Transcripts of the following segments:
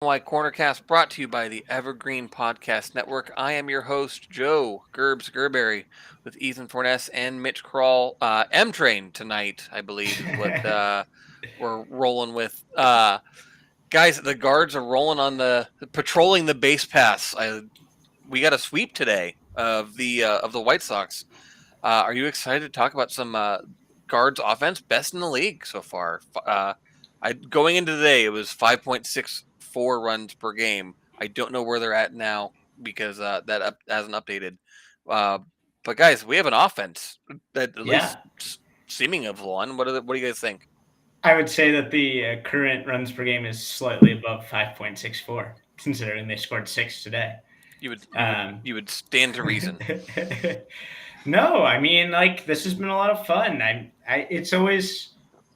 WFNY CornerCast brought to you by the Evergreen Podcast Network. I am your host, Joe Gerbs Gerberry, with Ethan Forness and Mitch Kroll. M Train tonight, I believe, is what we're rolling with. Guys, the guards are rolling on patrolling the base paths. We got a sweep today of the White Sox. Are you excited to talk about some guards offense? Best in the league so far. Going into today, it was 5.64 runs per game. I don't know where they're at now because hasn't updated. Uh, but guys, we have an offense that at least Yeah, seeming of one. What do you guys think? I would say that the current runs per game is slightly above 5.64, considering they scored six today. You would you would Um, you would stand to reason. no, I mean, like, this has been a lot of fun. It's always,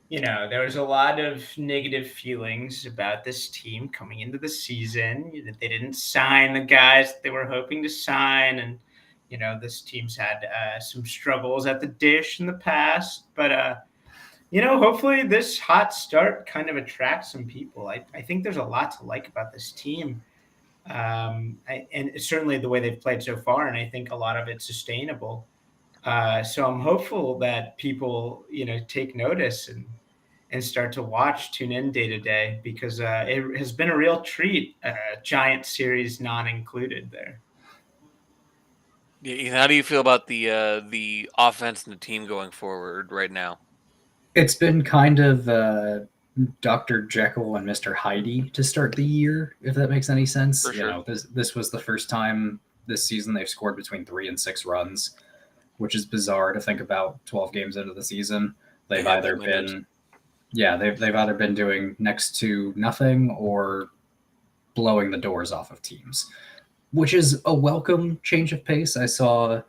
there was a lot of negative feelings about this team coming into the season. That they didn't sign the guys that they were hoping to sign, and this team's had some struggles at the dish in the past, but hopefully this hot start kind of attracts some people. I think there's a lot to like about this team. And certainly the way they've played so far, and I think a lot of it's sustainable. So I'm hopeful that people, take notice and start to tune in day to day, because it has been a real treat. Giant series non included there. Yeah, how do you feel about the offense and the team going forward right now? It's been kind of Dr. Jekyll and Mr. Hyde to start the year, if that makes any sense. For sure. This was the first time this season they've scored between 3 and 6 runs, which is bizarre to think about 12 games into the season. They've Yeah, either been they've either been doing next to nothing or blowing the doors off of teams, which is a welcome change of pace. I saw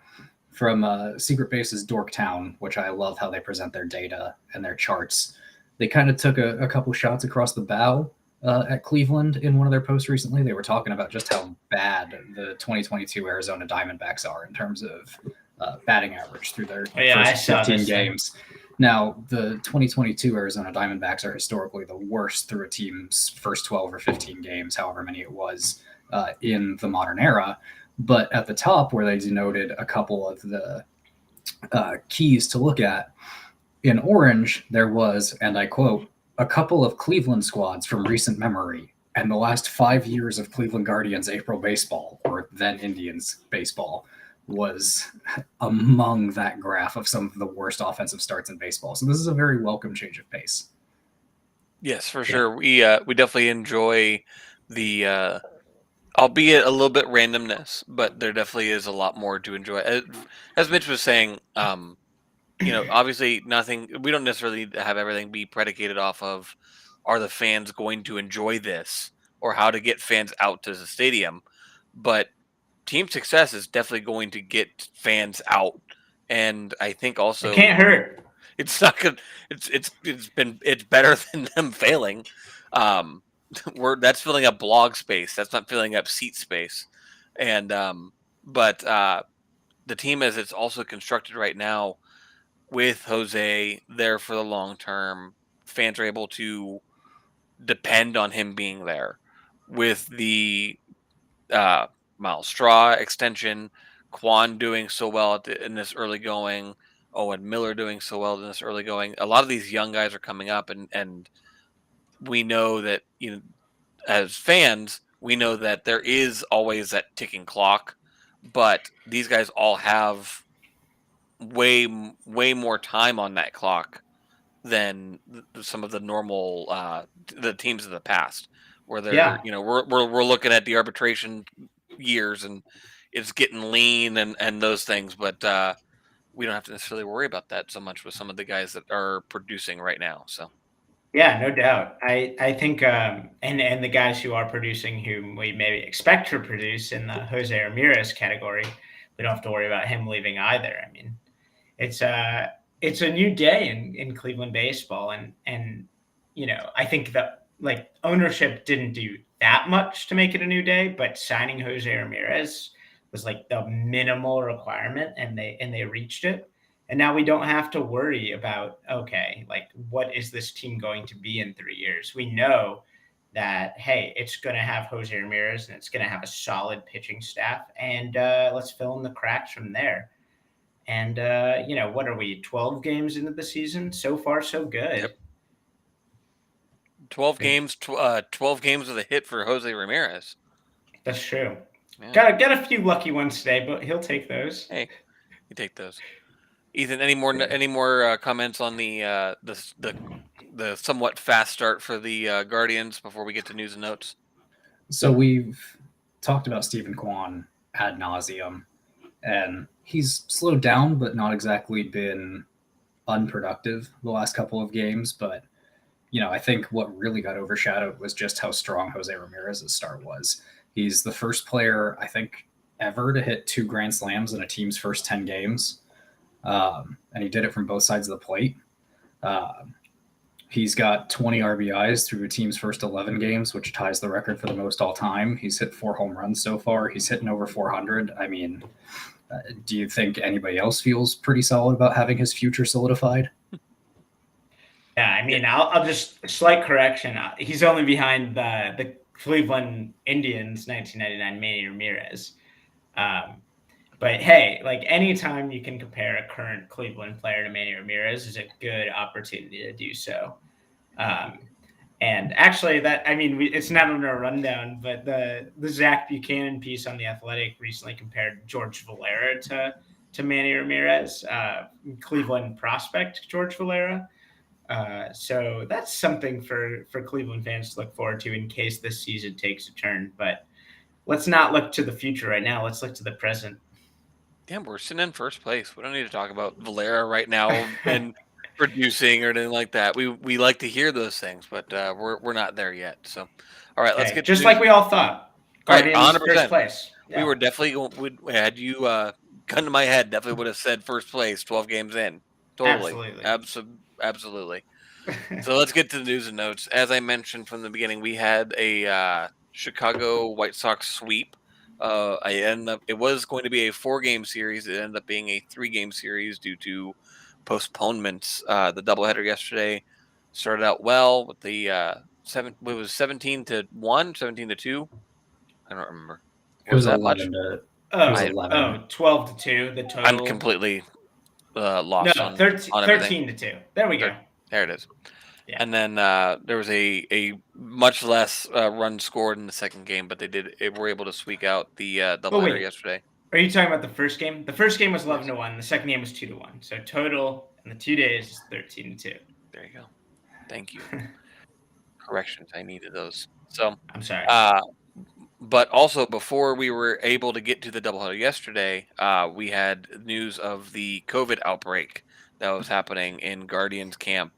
from Secret Base's Dorktown, which I love how they present their data and their charts. They kind of took a couple shots across the bow at Cleveland in one of their posts recently. They were talking about just how bad the 2022 Arizona Diamondbacks are in terms of batting average through their first 15 games. Now, the 2022 Arizona Diamondbacks are historically the worst through a team's first 12 or 15 games, however many it was in the modern era. But at the top, where they denoted a couple of the keys to look at, in orange, there was, and I quote, a couple of Cleveland squads from recent memory and the last 5 years of Cleveland Guardians April baseball, or then Indians baseball, was among that graph of some of the worst offensive starts in baseball. So this is a very welcome change of pace. Yes, for sure. We definitely enjoy the albeit a little bit randomness, but there definitely is a lot more to enjoy. As Mitch was saying, obviously nothing. We don't necessarily have everything be predicated off of are the fans going to enjoy this or how to get fans out to the stadium, but team success is definitely going to get fans out, and I think also it can't hurt. It's not good. It's better than them failing. That's filling up blog space. That's not filling up seat space, and but the team as it's also constructed right now with Jose there for the long term, fans are able to depend on him being there with the Miles Straw extension, Quan doing so well in this early going, Owen Miller doing so well in this early going. A lot of these young guys are coming up, and we know that as fans, we know that there is always that ticking clock, but these guys all have way more time on that clock than some of the normal the teams of the past, where they're we're looking at the arbitration years and it's getting lean and those things, but we don't have to necessarily worry about that so much with some of the guys that are producing right now. So Yeah, no doubt. I think and the guys who are producing, whom we maybe expect to produce in the Jose Ramirez category, we don't have to worry about him leaving either. I mean, it's a new day in Cleveland baseball, and I think that, like, ownership didn't do that much to make it a new day, but signing Jose Ramirez was like the minimal requirement, and they reached it. And now we don't have to worry about, okay, like, what is this team going to be in 3 years? We know that, hey, it's going to have Jose Ramirez and it's going to have a solid pitching staff, and let's fill in the cracks from there. And, what are we, 12 games into the season? So far, so good. Yep. 12 games, 12 games with a hit for Jose Ramirez. That's true. Yeah. Got a few lucky ones today, but he'll take those. Hey, you take those. Ethan, any more comments on the somewhat fast start for the Guardians before we get to news and notes? So we've talked about Stephen Kwan ad nauseum, and he's slowed down, but not exactly been unproductive the last couple of games. But, I think what really got overshadowed was just how strong Jose Ramirez's start was. He's the first player, I think, ever to hit 2 grand slams in a team's first 10 games. And he did it from both sides of the plate. He's got 20 RBIs through a team's first 11 games, which ties the record for the most all time. He's hit 4 home runs so far. He's hitting over 400. I mean, do you think anybody else feels pretty solid about having his future solidified? Yeah, I mean, I'll just slight correction. He's only behind the Cleveland Indians 1999 Manny Ramirez. But hey, like anytime you can compare a current Cleveland player to Manny Ramirez is a good opportunity to do so. And actually, it's not on our rundown, but the Zach Buchanan piece on The Athletic recently compared George Valera to Manny Ramirez, Cleveland prospect George Valera. So that's something for Cleveland fans to look forward to in case this season takes a turn. But let's not look to the future right now. Let's look to the present. Yeah, we're sitting in first place. We don't need to talk about Valera right now and producing or anything like that. We like to hear those things, but we're not there yet. So, all right, let's get just like we all thought. Guardians 100%. First place. Yeah. We were definitely had you gun to my head, definitely would have said first place 12 games in. Totally. Absolutely. So let's get to the news and notes. As I mentioned from the beginning, we had a Chicago White Sox sweep. It was going to be a 4-game series. It ended up being a 3-game series due to postponements. The doubleheader yesterday started out well with the 17-1, 17-2. I don't remember. It was 11 to. It was 11. 12-2. The total. I'm completely lost. No, on 13-2. There we go. There it is. Yeah. And then there was a much less run scored in the second game, but they were able to squeak out the doubleheader yesterday. Are you talking about the first game? The first game was 11-1. The second game was 2-1. So total in the 2 days is 13-2. There you go. Thank you. Corrections. I needed those. So I'm sorry. But also before we were able to get to the doubleheader yesterday, we had news of the COVID outbreak that was happening in Guardians camp.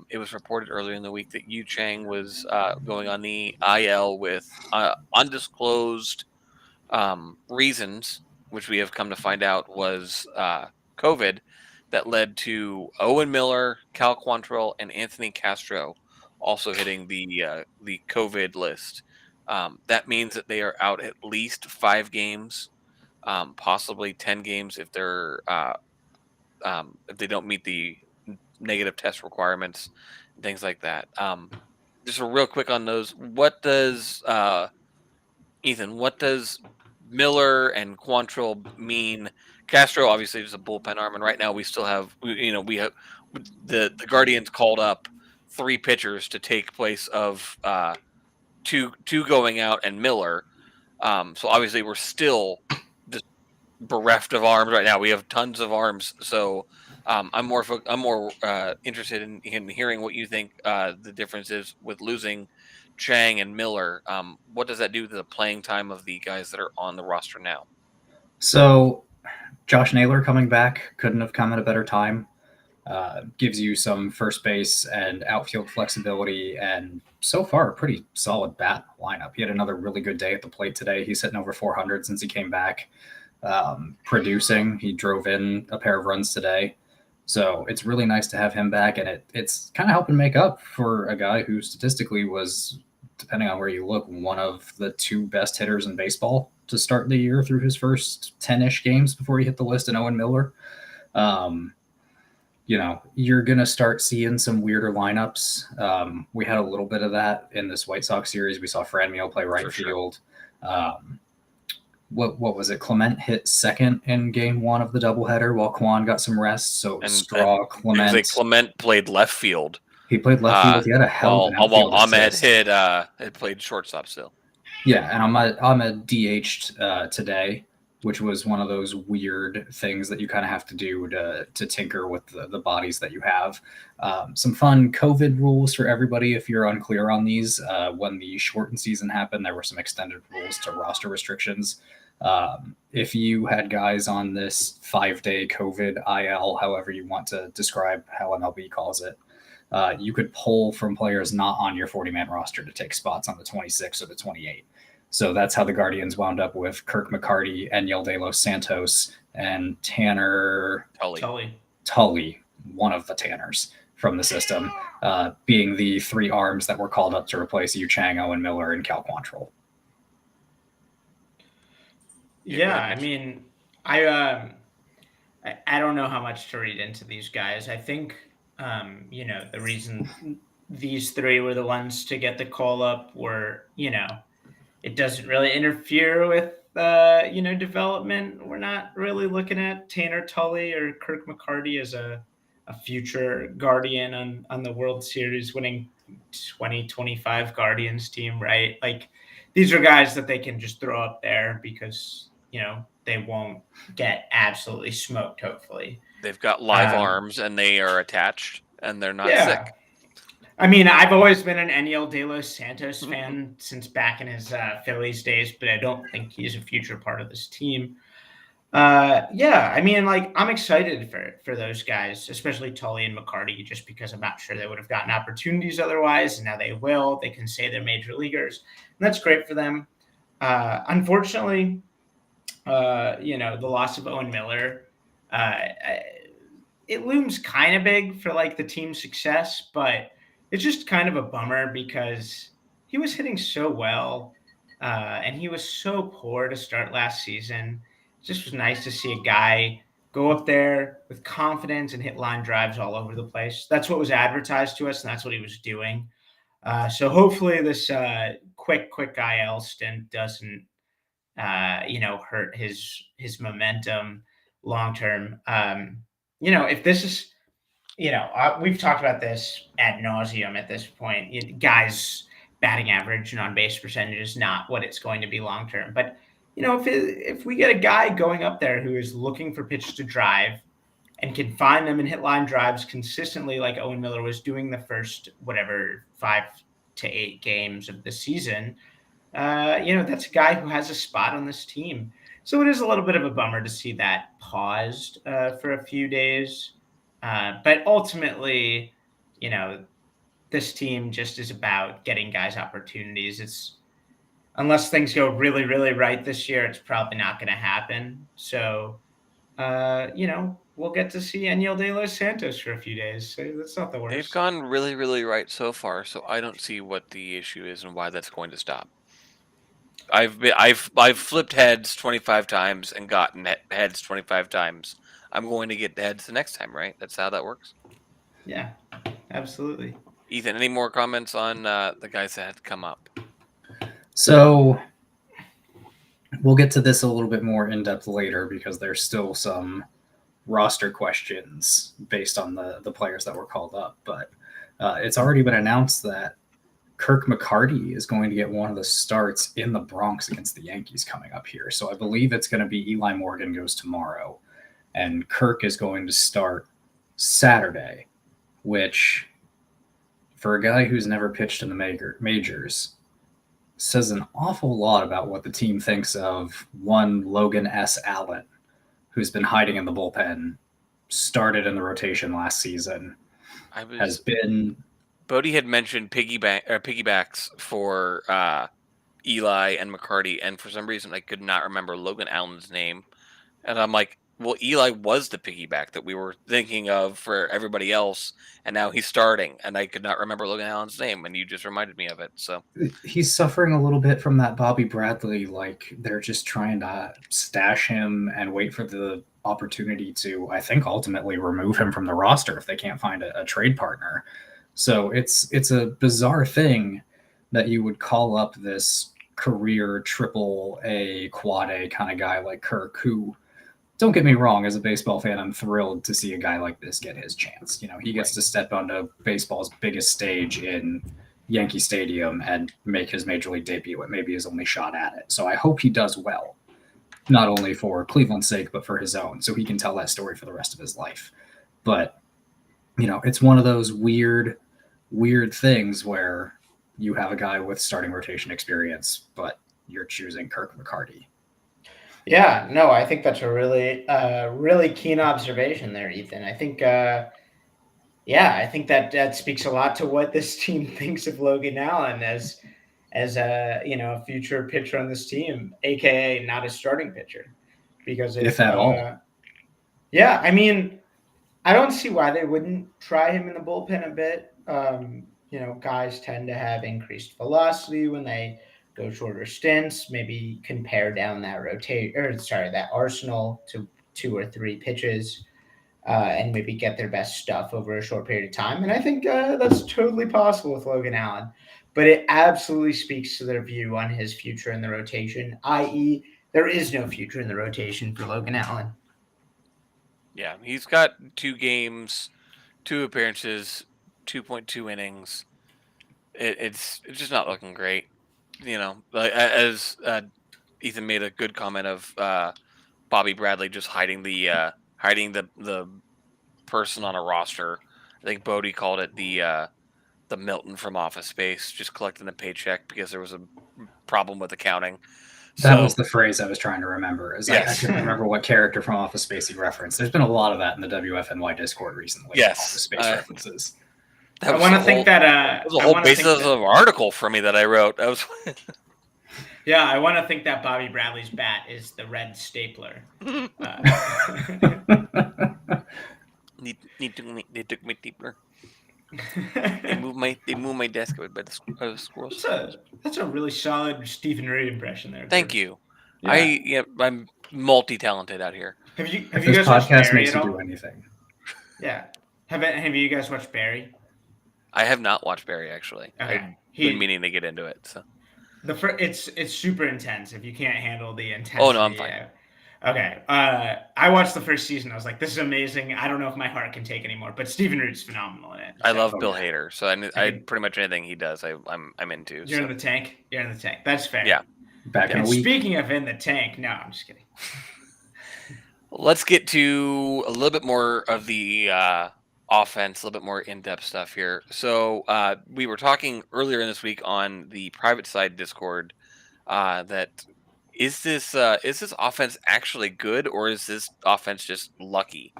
It was reported earlier in the week that Yu Chang was going on the IL with undisclosed reasons, which we have come to find out was COVID, that led to Owen Miller, Cal Quantrill, and Anthony Castro also hitting the COVID list. That means that they are out at least 5 games, possibly 10 games if they don't meet the negative test requirements and things like that. Just a real quick on those. What does Ethan? What does Miller and Quantrill mean? Castro obviously is a bullpen arm, and right now we still have we have the Guardians called up 3 pitchers to take place of two going out and Miller. So obviously we're still just bereft of arms right now. We have tons of arms, so. I'm more interested in hearing what you think the difference is with losing Chang and Miller. What does that do to the playing time of the guys that are on the roster now? So Josh Naylor coming back couldn't have come at a better time. Gives you some first base and outfield flexibility, and so far a pretty solid bat lineup. He had another really good day at the plate today. He's hitting over 400 since he came back. Producing, he drove in a pair of runs today. So it's really nice to have him back, and it's kind of helping make up for a guy who statistically was, depending on where you look, one of the 2 best hitters in baseball to start the year through his first 10-ish games before he hit the list in Owen Miller. you're going to start seeing some weirder lineups. We had a little bit of that in this White Sox series. We saw Franmil play right field. What was it? Clement hit second in game 1 of the doubleheader while Kwan got some rest. So it was Straw, Clement. Clement played left field. He played left field. He had a hell of an outfield Ahmed assist. had played shortstop still. Yeah, and Ahmed DH'd today, which was one of those weird things that you kind of have to do to tinker with the bodies that you have. Some fun COVID rules for everybody if you're unclear on these. When the shortened season happened, there were some extended rules to roster restrictions. If you had guys on this 5-day COVID IL, however you want to describe how MLB calls it, you could pull from players not on your 40-man roster to take spots on the 26 or the 28. So that's how the Guardians wound up with Kirk McCarty, Enyel De Los Santos, and Tanner Tully, one of the Tanners from the system, being the 3 arms that were called up to replace Yu Chang, Owen Miller, and Cal Quantrill. Yeah, I mean, I don't know how much to read into these guys. I think, the reason these 3 were the ones to get the call up were, it doesn't really interfere with, development. We're not really looking at Tanner Tully or Kirk McCarty as a future Guardian on the World Series winning 2025 Guardians team, right? Like, these are guys that they can just throw up there because, they won't get absolutely smoked, hopefully. They've got live arms and they are attached and they're not sick. I mean, I've always been an Enyel De Los Santos fan since back in his Phillies days, but I don't think he's a future part of this team. I mean, like, I'm excited for those guys, especially Tully and McCarty, just because I'm not sure they would have gotten opportunities otherwise, and now they will. They can say they're major leaguers, and that's great for them. Unfortunately, the loss of Owen Miller, it looms kind of big for like the team's success, but it's just kind of a bummer because he was hitting so well, and he was so poor to start last season. It just was nice to see a guy go up there with confidence and hit line drives all over the place. That's what was advertised to us, and that's what he was doing. So hopefully this quick IL stint doesn't hurt his momentum long term. If this is, we've talked about this ad nauseum at this point. Guys' batting average and on base percentage is not what it's going to be long term. But if we get a guy going up there who is looking for pitches to drive and can find them and hit line drives consistently, like Owen Miller was doing the first 5 to 8 games of the season, that's a guy who has a spot on this team. So it is a little bit of a bummer to see that paused for a few days. But ultimately, this team just is about getting guys opportunities. It's unless things go really, really right this year, it's probably not going to happen. So, we'll get to see Enyel De Los Santos for a few days. So that's not the worst. They've gone really, really right so far, so I don't see what the issue is and why that's going to stop. I've flipped heads 25 times and gotten heads 25 times. I'm going to get heads the next time, right? That's how that works. Yeah, absolutely. Ethan, any more comments on the guys that had come up? So we'll get to this a little bit more in depth later because there's still some roster questions based on the players that were called up. But it's already been announced that Kirk McCarty is going to get one of the starts in the Bronx against the Yankees coming up here. So I believe it's going to be Eli Morgan goes tomorrow, and Kirk is going to start Saturday, which for a guy who's never pitched in the majors says an awful lot about what the team thinks of one Logan S. Allen, who's been hiding in the bullpen, started in the rotation last season, has been... Bodie had mentioned piggybacks for Eli and McCarty, and for some reason I could not remember Logan Allen's name. And I'm like, well, Eli was the piggyback that we were thinking of for everybody else, and now he's starting, and I could not remember Logan Allen's name, and you just reminded me of it. So he's suffering a little bit from that Bobby Bradley, like they're just trying to stash him and wait for the opportunity to, I think, ultimately remove him from the roster if they can't find a trade partner. So it's a bizarre thing that you would call up this career triple A, quad A kind of guy like Kirk, who, don't get me wrong, as a baseball fan, I'm thrilled to see a guy like this get his chance. He gets to step onto baseball's biggest stage in Yankee Stadium and make his major league debut at maybe his only shot at it. So I hope he does well, not only for Cleveland's sake, but for his own, so he can tell that story for the rest of his life. But, it's one of those weird things where you have a guy with starting rotation experience, but you're choosing Kirk McCarty. Yeah, no, I think that's a really keen observation there, Ethan. I think, I think that speaks a lot to what this team thinks of Logan Allen as a future pitcher on this team, aka not a starting pitcher, because if at all. Yeah, I mean, I don't see why they wouldn't try him in the bullpen a bit. Guys tend to have increased velocity when they go shorter stints, maybe can pare down that arsenal to 2 or 3 pitches, and maybe get their best stuff over a short period of time. And I think that's totally possible with Logan Allen. But it absolutely speaks to their view on his future in the rotation, i.e., there is no future in the rotation for Logan Allen. Yeah, he's got 2 games, 2 appearances, 2.2 innings. It's just not looking great. As Ethan made a good comment of Bobby Bradley just hiding the person on a roster. I think Bodie called it the Milton from Office Space, just collecting the paycheck because there was a problem with accounting. That was the phrase I was trying to remember. Yes. I couldn't remember what character from Office Space he referenced. There's been a lot of that in the WFNY Discord recently. Yes. Office Space references. I want to think that was a whole basis of an article for me that I wrote. Yeah, I want to think that Bobby Bradley's bat is the red stapler. They took my stapler. They moved my desk by the squirrels. That's a really solid Stephen Reed impression there. Thank you. Yeah. I'm multi-talented out here. Have you guys watched Barry makes you do anything? Yeah. Have you guys watched Barry? I have not watched Barry, actually. Okay. I've been meaning to get into it. So it's super intense if you can't handle the intensity. Oh no, I'm fine. Okay. I watched the first season. I was like, this is amazing. I don't know if my heart can take anymore. But Stephen Root's phenomenal in it. I love Bill Hader, so I pretty much anything he does, I'm into. You're in the tank. You're in the tank. That's fair. Yeah. Back in a week. Speaking of in the tank, no, I'm just kidding. Let's get to a little bit more of the offense, a little bit more in-depth stuff here. So we were talking earlier in this week on the private side Discord that is this offense actually good, or is this offense just lucky?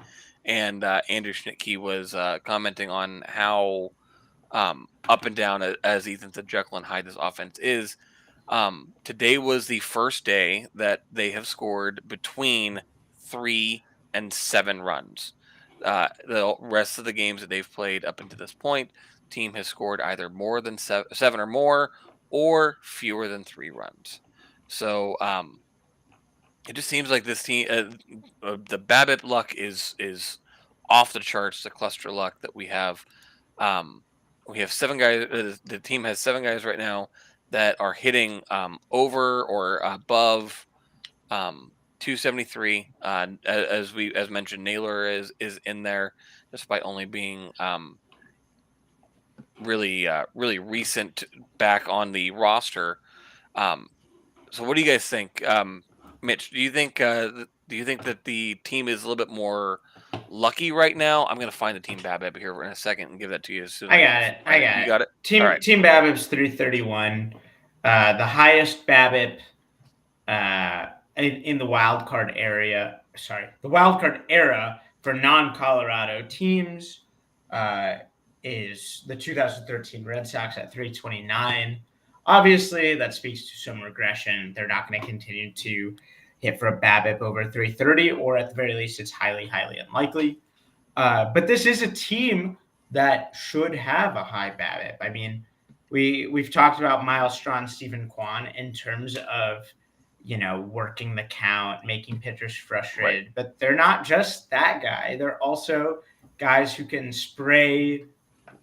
And Andrew Schnittke was commenting on how up and down, as Ethan said, Jekyll and Hyde this offense is. Today was the first day that they have scored between 3 and 7 runs. The rest of the games that they've played up until this point, team has scored either more than 7 or more, or fewer than 3 runs. So it just seems like this team, the BABIP luck is off the charts. The cluster luck that we have 7 guys. The team has 7 guys right now that are hitting over or above 273. As mentioned, Naylor is in there, despite only being really recent back on the roster. So what do you guys think, Mitch? Do you think that the team is a little bit more lucky right now? I'm going to find the team BABIP here in a second and give that to you as soon as I got it. You got it? Team BABIP's 331. The highest BABIP in the wild card area. Sorry, the wild card era for non-Colorado teams is the 2013 Red Sox at 329. Obviously, that speaks to some regression. They're not going to continue to hit for a BABIP over 330, or at the very least, it's highly, highly unlikely. But this is a team that should have a high BABIP. I mean, we've talked about Miles Straw and Stephen Kwan in terms of, working the count, making pitchers frustrated. Right. But they're not just that guy. They're also guys who can spray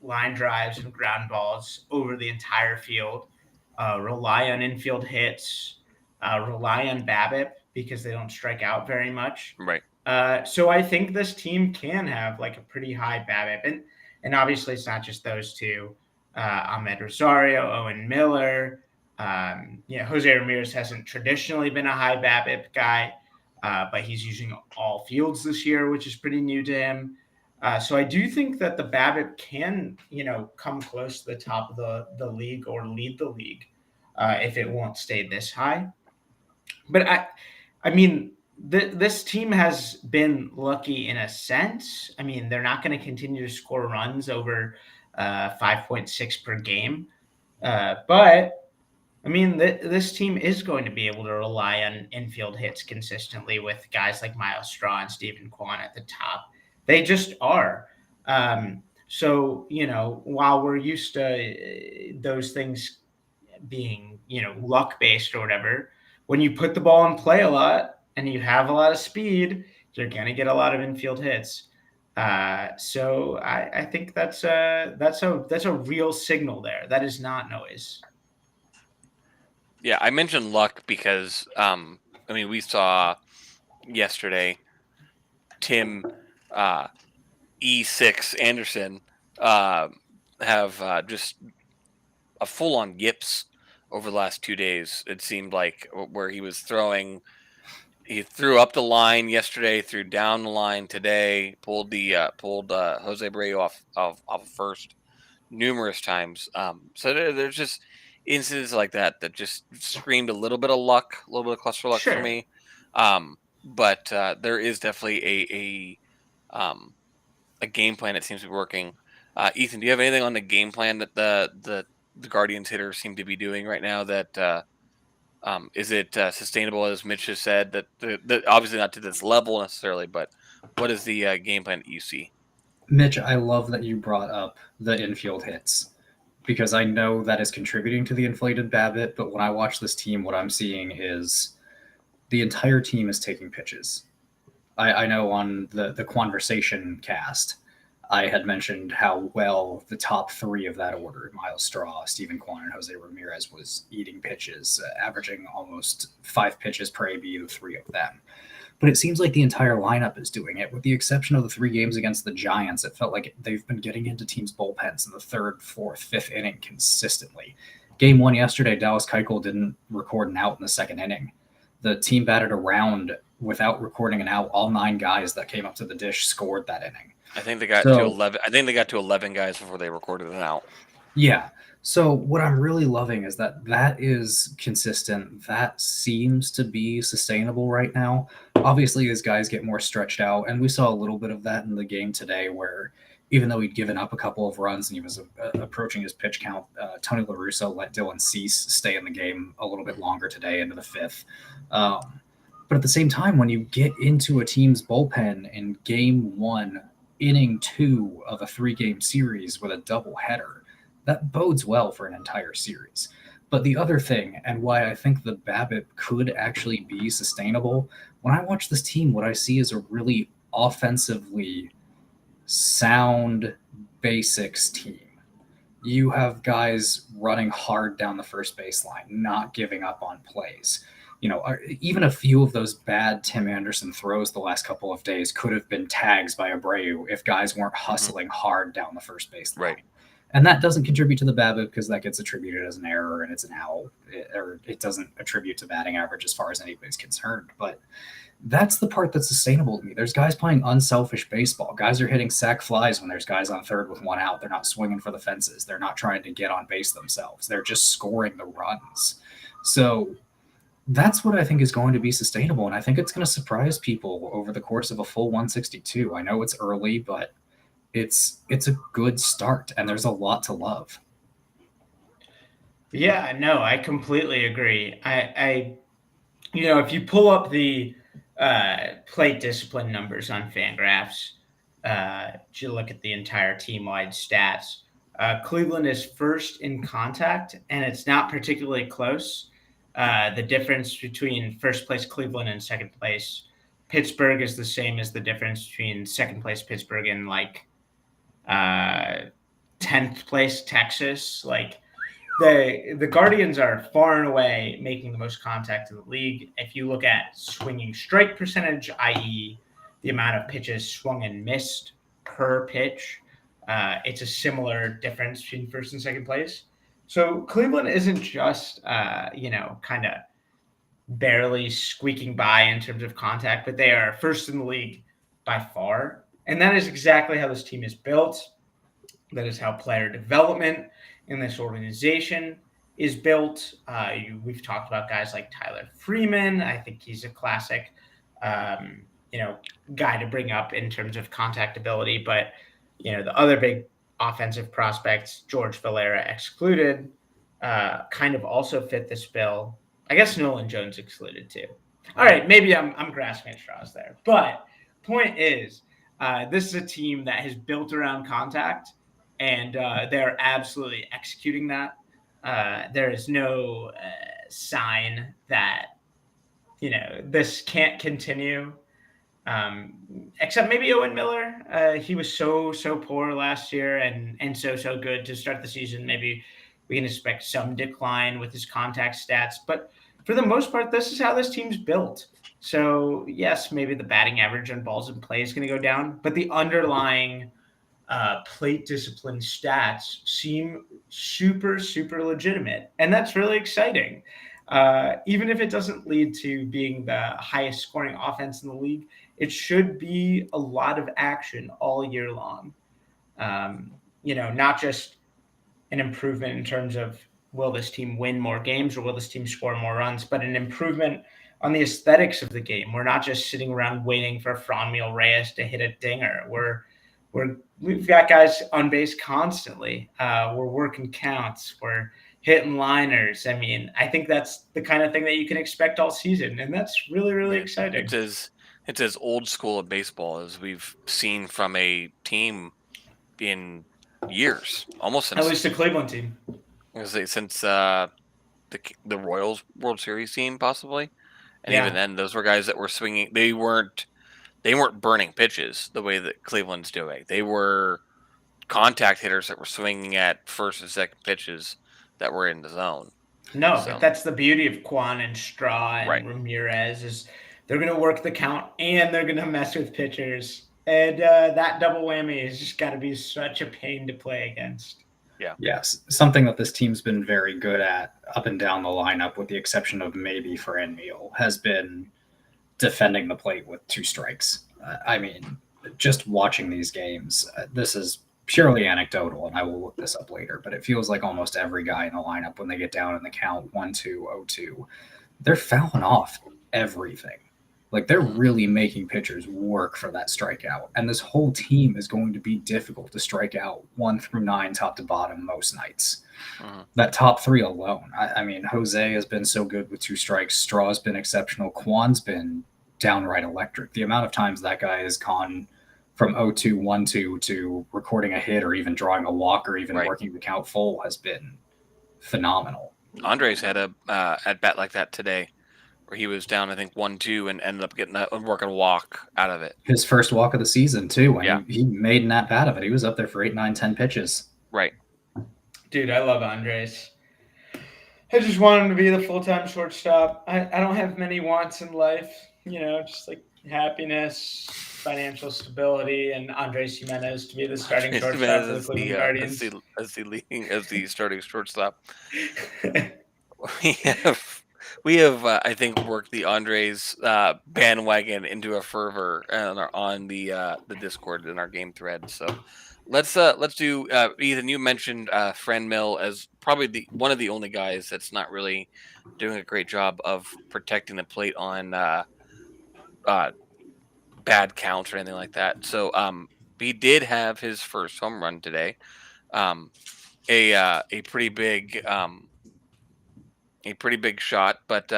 line drives and ground balls over the entire field, rely on infield hits, rely on BABIP because they don't strike out very much. Right. So I think this team can have like a pretty high BABIP. And obviously it's not just those two. Ahmed Rosario, Owen Miller. Jose Ramirez hasn't traditionally been a high BABIP guy, but he's using all fields this year, which is pretty new to him. So I do think that the BABIP can, come close to the top of the league or lead the league if it won't stay this high. But I mean, this team has been lucky in a sense. I mean, they're not going to continue to score runs over 5.6 per game. But I mean, this team is going to be able to rely on infield hits consistently with guys like Miles Straw and Stephen Kwan at the top. They just are. So, while we're used to those things being, luck-based or whatever, when you put the ball in play a lot and you have a lot of speed, you're going to get a lot of infield hits. So I think that's a real signal there. That is not noise. Yeah, I mentioned luck because, we saw yesterday Tim E6 Anderson have just a full-on yips over the last 2 days. It seemed like where he was throwing, he threw up the line yesterday, threw down the line today, pulled Jose Abreu off first numerous times. So there's just incidents like that just screamed a little bit of luck, a little bit of cluster luck for me. But there is definitely a game plan that seems to be working. Ethan, do you have anything on the game plan that the Guardians hitters seem to be doing right now? That is it sustainable, as Mitch has said? That obviously not to this level necessarily, but what is the game plan that you see? Mitch, I love that you brought up the infield hits because I know that is contributing to the inflated BABIP. But when I watch this team, what I'm seeing is the entire team is taking pitches. I know on the Conversation cast, I had mentioned how well the top three of that order, Miles Straw, Stephen Kwan, and Jose Ramirez, was eating pitches, averaging almost 5 pitches per AB, the three of them. But it seems like the entire lineup is doing it. With the exception of the 3 games against the Giants, it felt like they've been getting into teams' bullpens in the 3rd, 4th, 5th inning consistently. Game 1 yesterday, Dallas Keuchel didn't record an out in the 2nd inning. The team batted around without recording an out. All 9 guys that came up to the dish scored that inning. I think they got to 11. I think they got to 11 guys before they recorded an out. Yeah. So what I'm really loving is that is consistent. That seems to be sustainable right now. Obviously, as guys get more stretched out, and we saw a little bit of that in the game today, where even though he'd given up a couple of runs and he was approaching his pitch count, Tony La Russa let Dylan Cease stay in the game a little bit longer today into the 5th. But at the same time, when you get into a team's bullpen in game 1, inning 2 of a 3-game series with a doubleheader, that bodes well for an entire series. But the other thing, and why I think the BABIP could actually be sustainable, when I watch this team, what I see is a really offensively sound basics team. You have guys running hard down the first baseline, not giving up on plays. Even a few of those bad Tim Anderson throws the last couple of days could have been tags by Abreu if guys weren't hustling hard down the first baseline. Right. And that doesn't contribute to the BABIP because that gets attributed as an error and it's an out, or it doesn't attribute to batting average as far as anybody's concerned. But that's the part that's sustainable to me. There's guys playing unselfish baseball. Guys are hitting sac flies when there's guys on third with 1 out. They're not swinging for the fences. They're not trying to get on base themselves. They're just scoring the runs. So that's what I think is going to be sustainable. And I think it's going to surprise people over the course of a full 162. I know it's early, but it's a good start and there's a lot to love. Yeah, no, I completely agree. I if you pull up the plate discipline numbers on Fangraphs, you look at the entire team-wide stats. Cleveland is first in contact, and it's not particularly close. The difference between first place Cleveland and second place Pittsburgh is the same as the difference between second place Pittsburgh and like 10th place Texas. Like the Guardians are far and away making the most contact in the league. If you look at swinging strike percentage, i.e., the amount of pitches swung and missed per pitch, it's a similar difference between first and second place. So Cleveland isn't just, kind of barely squeaking by in terms of contact, but they are first in the league by far. And that is exactly how this team is built. That is how player development in this organization is built. We've talked about guys like Tyler Freeman. I think he's a classic, guy to bring up in terms of contact ability. But, the other big offensive prospects, George Valera excluded, kind of also fit this bill. I guess Nolan Jones excluded too. All right, maybe I'm grasping at straws there. But point is, this is a team that has built around contact, and they're absolutely executing that. There is no sign that, this can't continue, except maybe Owen Miller. He was so poor last year and so good to start the season. Maybe we can expect some decline with his contact stats. But for the most part, this is how this team's built. So, yes, maybe the batting average on balls in play is going to go down, but the underlying plate discipline stats seem super, super legitimate. And that's really exciting. Even if it doesn't lead to being the highest scoring offense in the league, it should be a lot of action all year long. Not just an improvement in terms of will this team win more games or will this team score more runs, but an improvement on the aesthetics of the game. We're not just sitting around waiting for Franmil Reyes to hit a dinger. We've got guys on base constantly. We're working counts. We're hitting liners. I mean, I think that's the kind of thing that you can expect all season, and that's really, really exciting. It's as old school of baseball as we've seen from a team in years, almost since at least the Cleveland team. Since the Royals World Series team, possibly, and even then, those were guys that were swinging. They weren't burning pitches the way that Cleveland's doing. They were contact hitters that were swinging at first and second pitches that were in the zone. No, but that's the beauty of Kwan and Straw and Ramirez is they're going to work the count and they're going to mess with pitchers. And that double whammy has just got to be such a pain to play against. Yeah. Yes, something that this team's been very good at up and down the lineup, with the exception of maybe Franmil, has been defending the plate with two strikes. I mean, just watching these games, this is purely anecdotal, and I will look this up later, but it feels like almost every guy in the lineup, when they get down in the count 1-2, 0-2, they're fouling off everything. Like, they're really making pitchers work for that strikeout. And this whole team is going to be difficult to strike out 1 through 9, top to bottom, most nights. That top three alone. I mean, Jose has been so good with two strikes. Straw's been exceptional. Kwan's been downright electric. The amount of times that guy has gone from 0-2, 1-2 to recording a hit or even drawing a walk or even working the count full has been phenomenal. Andres had a at bat like that today, where he was down, I think, 1-2 and ended up getting a working walk out of it. His first walk of the season, too. When he made an at bat of it. He was up there for 8, 9, 10 pitches. Right. Dude, I love Andres. I just want him to be the full-time shortstop. I don't have many wants in life, just like happiness, financial stability, and Andres Jimenez to be the starting shortstop for the Cleveland Guardians. As the starting shortstop. We have, I think, worked the Andres bandwagon into a fervor on the Discord in our game thread. So let's do Ethan. You mentioned Franmil as probably one of the only guys that's not really doing a great job of protecting the plate on bad counts or anything like that. So he did have his first home run today. A pretty big shot, but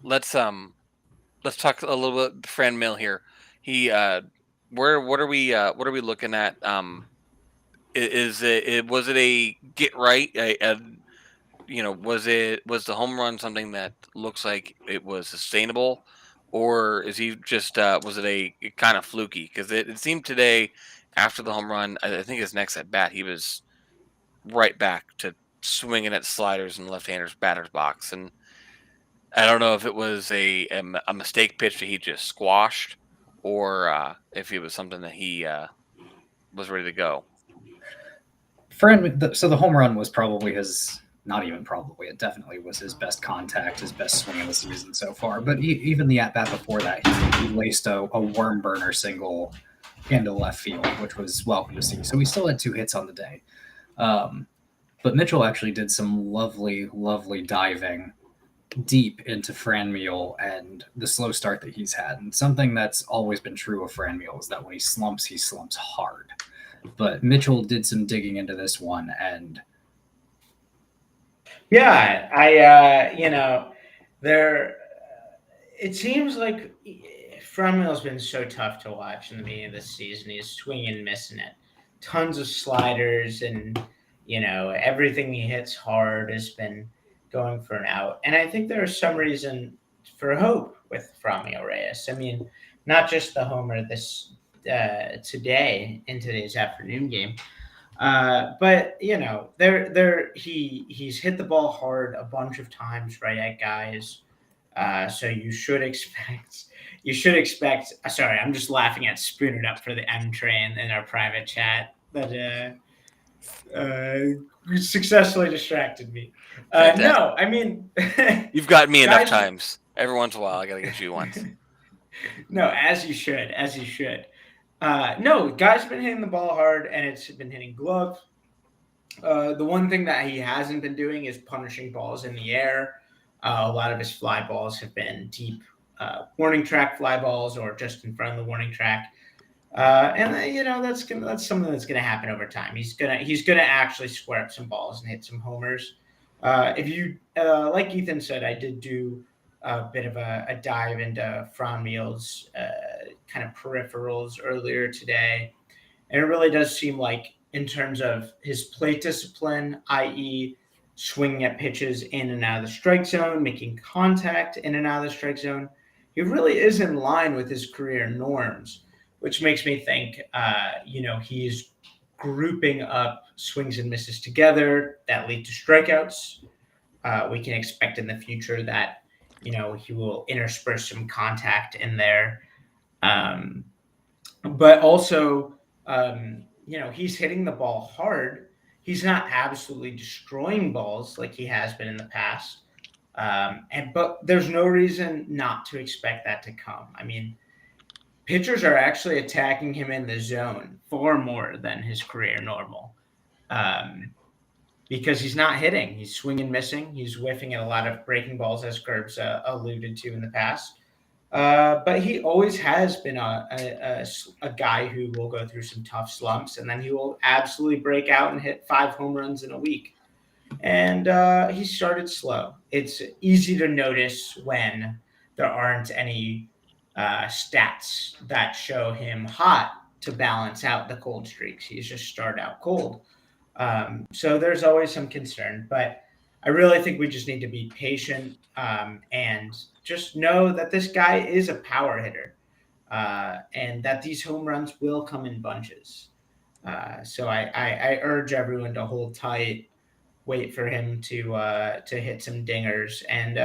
let's talk a little bit Franmil here. He what are we looking at? Was it a get right? was the home run something that looks like it was sustainable, or is he just was it a kind of fluky? Because it seemed today after the home run, I think his next at bat, he was right back to swinging at sliders in the left-handers batter's box, and I don't know if it was a mistake pitch that he just squashed, or if it was something that he was ready to go. For him, so the home run was probably his. Not even probably. It definitely was his best contact, his best swing of the season so far. But even the at bat before that, he laced a worm burner single into left field, which was welcome to see. So he still had 2 hits on the day. But Mitchell actually did some lovely, lovely diving deep into Franmil and the slow start that he's had. And something that's always been true of Franmil is that when he slumps hard. But Mitchell did some digging into this one, and yeah, it seems like Franmil's been so tough to watch in the beginning of the season. He's swinging and missing it. Tons of sliders, and everything he hits hard has been going for an out. And I think there's some reason for hope with Franmil Reyes. I mean, not just the homer today in today's afternoon game, but he's hit the ball hard a bunch of times right at guys. So you should expect. Sorry, I'm just laughing at Spoon It Up for the M Train in our private chat that successfully distracted me. No, I mean, you've got me enough times. Every once in a while, I gotta get you once. No, as you should. No, guys have been hitting the ball hard, and it's been hitting gloves. The one thing that he hasn't been doing is punishing balls in the air. A lot of his fly balls have been deep warning track fly balls or just in front of the warning track. And that's something that's gonna happen over time. He's gonna actually square up some balls and hit some homers. If you like Ethan said, I did do a bit of a dive into Franmil's kind of peripherals earlier today, and it really does seem like in terms of his plate discipline, i.e. swinging at pitches in and out of the strike zone, making contact in and out of the strike zone, he really is in line with his career norms, which makes me think, he's grouping up swings and misses together that lead to strikeouts. We can expect in the future that, he will intersperse some contact in there. But also, he's hitting the ball hard. He's not absolutely destroying balls like he has been in the past. But there's no reason not to expect that to come. I mean, pitchers are actually attacking him in the zone far more than his career normal. Because he's not hitting. He's swinging, missing. He's whiffing at a lot of breaking balls, as Gerbs alluded to in the past. But he always has been a guy who will go through some tough slumps, and then he will absolutely break out and hit 5 home runs in a week. And he started slow. It's easy to notice when there aren't any stats that show him hot to balance out the cold streaks. He's just started out cold. So there's always some concern, but I really think we just need to be patient and just know that this guy is a power hitter and that these home runs will come in bunches. So I urge everyone to hold tight, wait for him to hit some dingers, and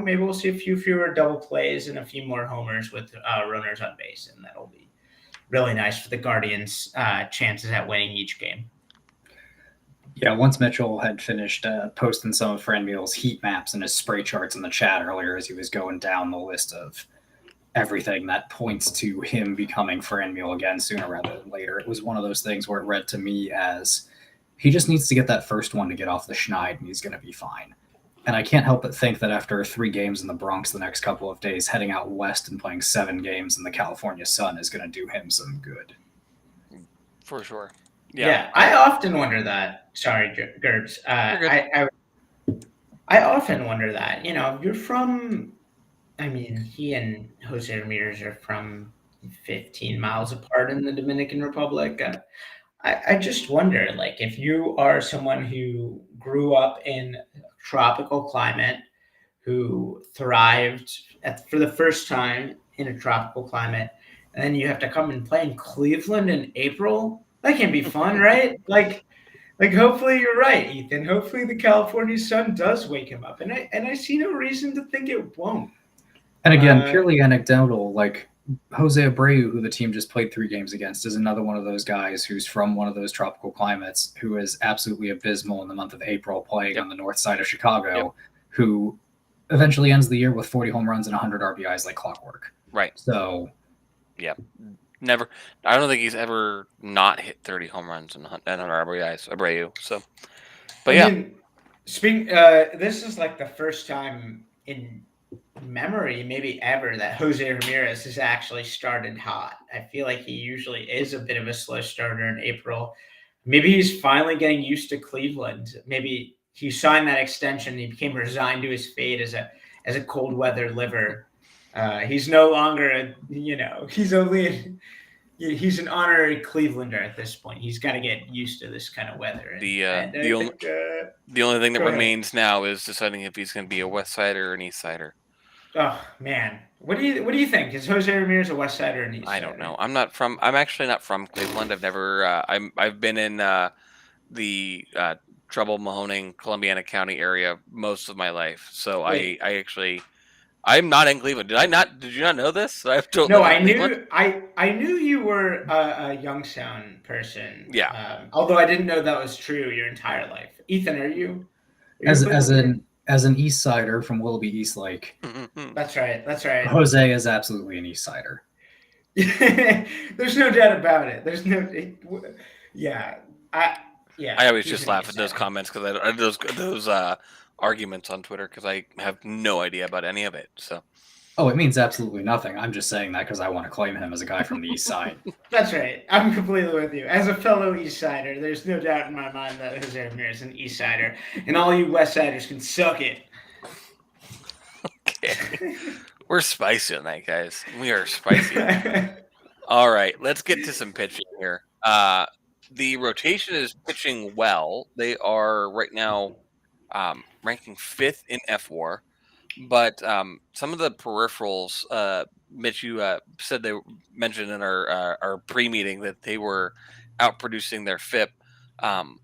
maybe we'll see a few fewer double plays and a few more homers with runners on base, and that'll be really nice for the Guardians' chances at winning each game. Yeah, once Mitchell had finished posting some of Franmil's heat maps and his spray charts in the chat earlier as he was going down the list of everything that points to him becoming Franmil again sooner rather than later, it was one of those things where it read to me as he just needs to get that first one to get off the schneid and he's going to be fine. And I can't help but think that after 3 games in the Bronx the next couple of days, heading out west and playing 7 games in the California sun is going to do him some good. For sure. Yeah, I often wonder that. Sorry, Gerbs. I often wonder that. You're from. I mean, he and Jose Ramirez are from 15 miles apart in the Dominican Republic. I just wonder, like, if you are someone who grew up in a tropical climate, who thrived for the first time in a tropical climate, and then you have to come and play in Cleveland in April. That can be fun, right? Like hopefully you're right, Ethan. Hopefully the California sun does wake him up, and I see no reason to think it won't. And again, purely anecdotal, like Jose Abreu, who the team just played 3 games against, is another one of those guys who's from one of those tropical climates who is absolutely abysmal in the month of April playing on the north side of Chicago, who eventually ends the year with 40 home runs and 100 RBIs like clockwork. Right. So, yeah, never. I don't think he's ever not hit 30 home runs and 100 RBIs. Abreu. So, but I mean, this is like the first time in memory, maybe ever, that Jose Ramirez has actually started hot. I feel like he usually is a bit of a slow starter in April. Maybe he's finally getting used to Cleveland. Maybe he signed that extension. He became resigned to his fate as a cold weather liver. He's no longer he's an honorary Clevelander at this point. He's got to get used to this kind of weather. The only thing that remains now is deciding if he's going to be a West Sider or an East Sider. Oh man, what do you think? Is Jose Ramirez a West Sider or an East Sider? I don't know. I'm actually not from Cleveland. I've never. I've been in the Trouble Mahoning, Columbiana County area most of my life. So Wait. I'm not in Cleveland. Did you not know this? I knew you were a Youngstown person. Yeah. Although I didn't know that was true your entire life. Ethan, are you? As an East Sider from Willoughby East Lake. Mm-hmm. That's right. Jose is absolutely an East Sider. There's no doubt about it. I always just laugh at those comments because those arguments on Twitter because I have no idea about any of it. So. Oh, it means absolutely nothing. I'm just saying that because I want to claim him as a guy from the East Side. That's right. I'm completely with you. As a fellow East Sider, there's no doubt in my mind that Jose Ramirez is an East Sider, and all you West Siders can suck it. Okay. We're spicy tonight, guys. We are spicy. All right, let's get to some pitching here. The rotation is pitching well. They are right now ranking 5th in F4. But some of the peripherals, Mitch, you said they mentioned in our pre-meeting that they were outproducing their FIP. Some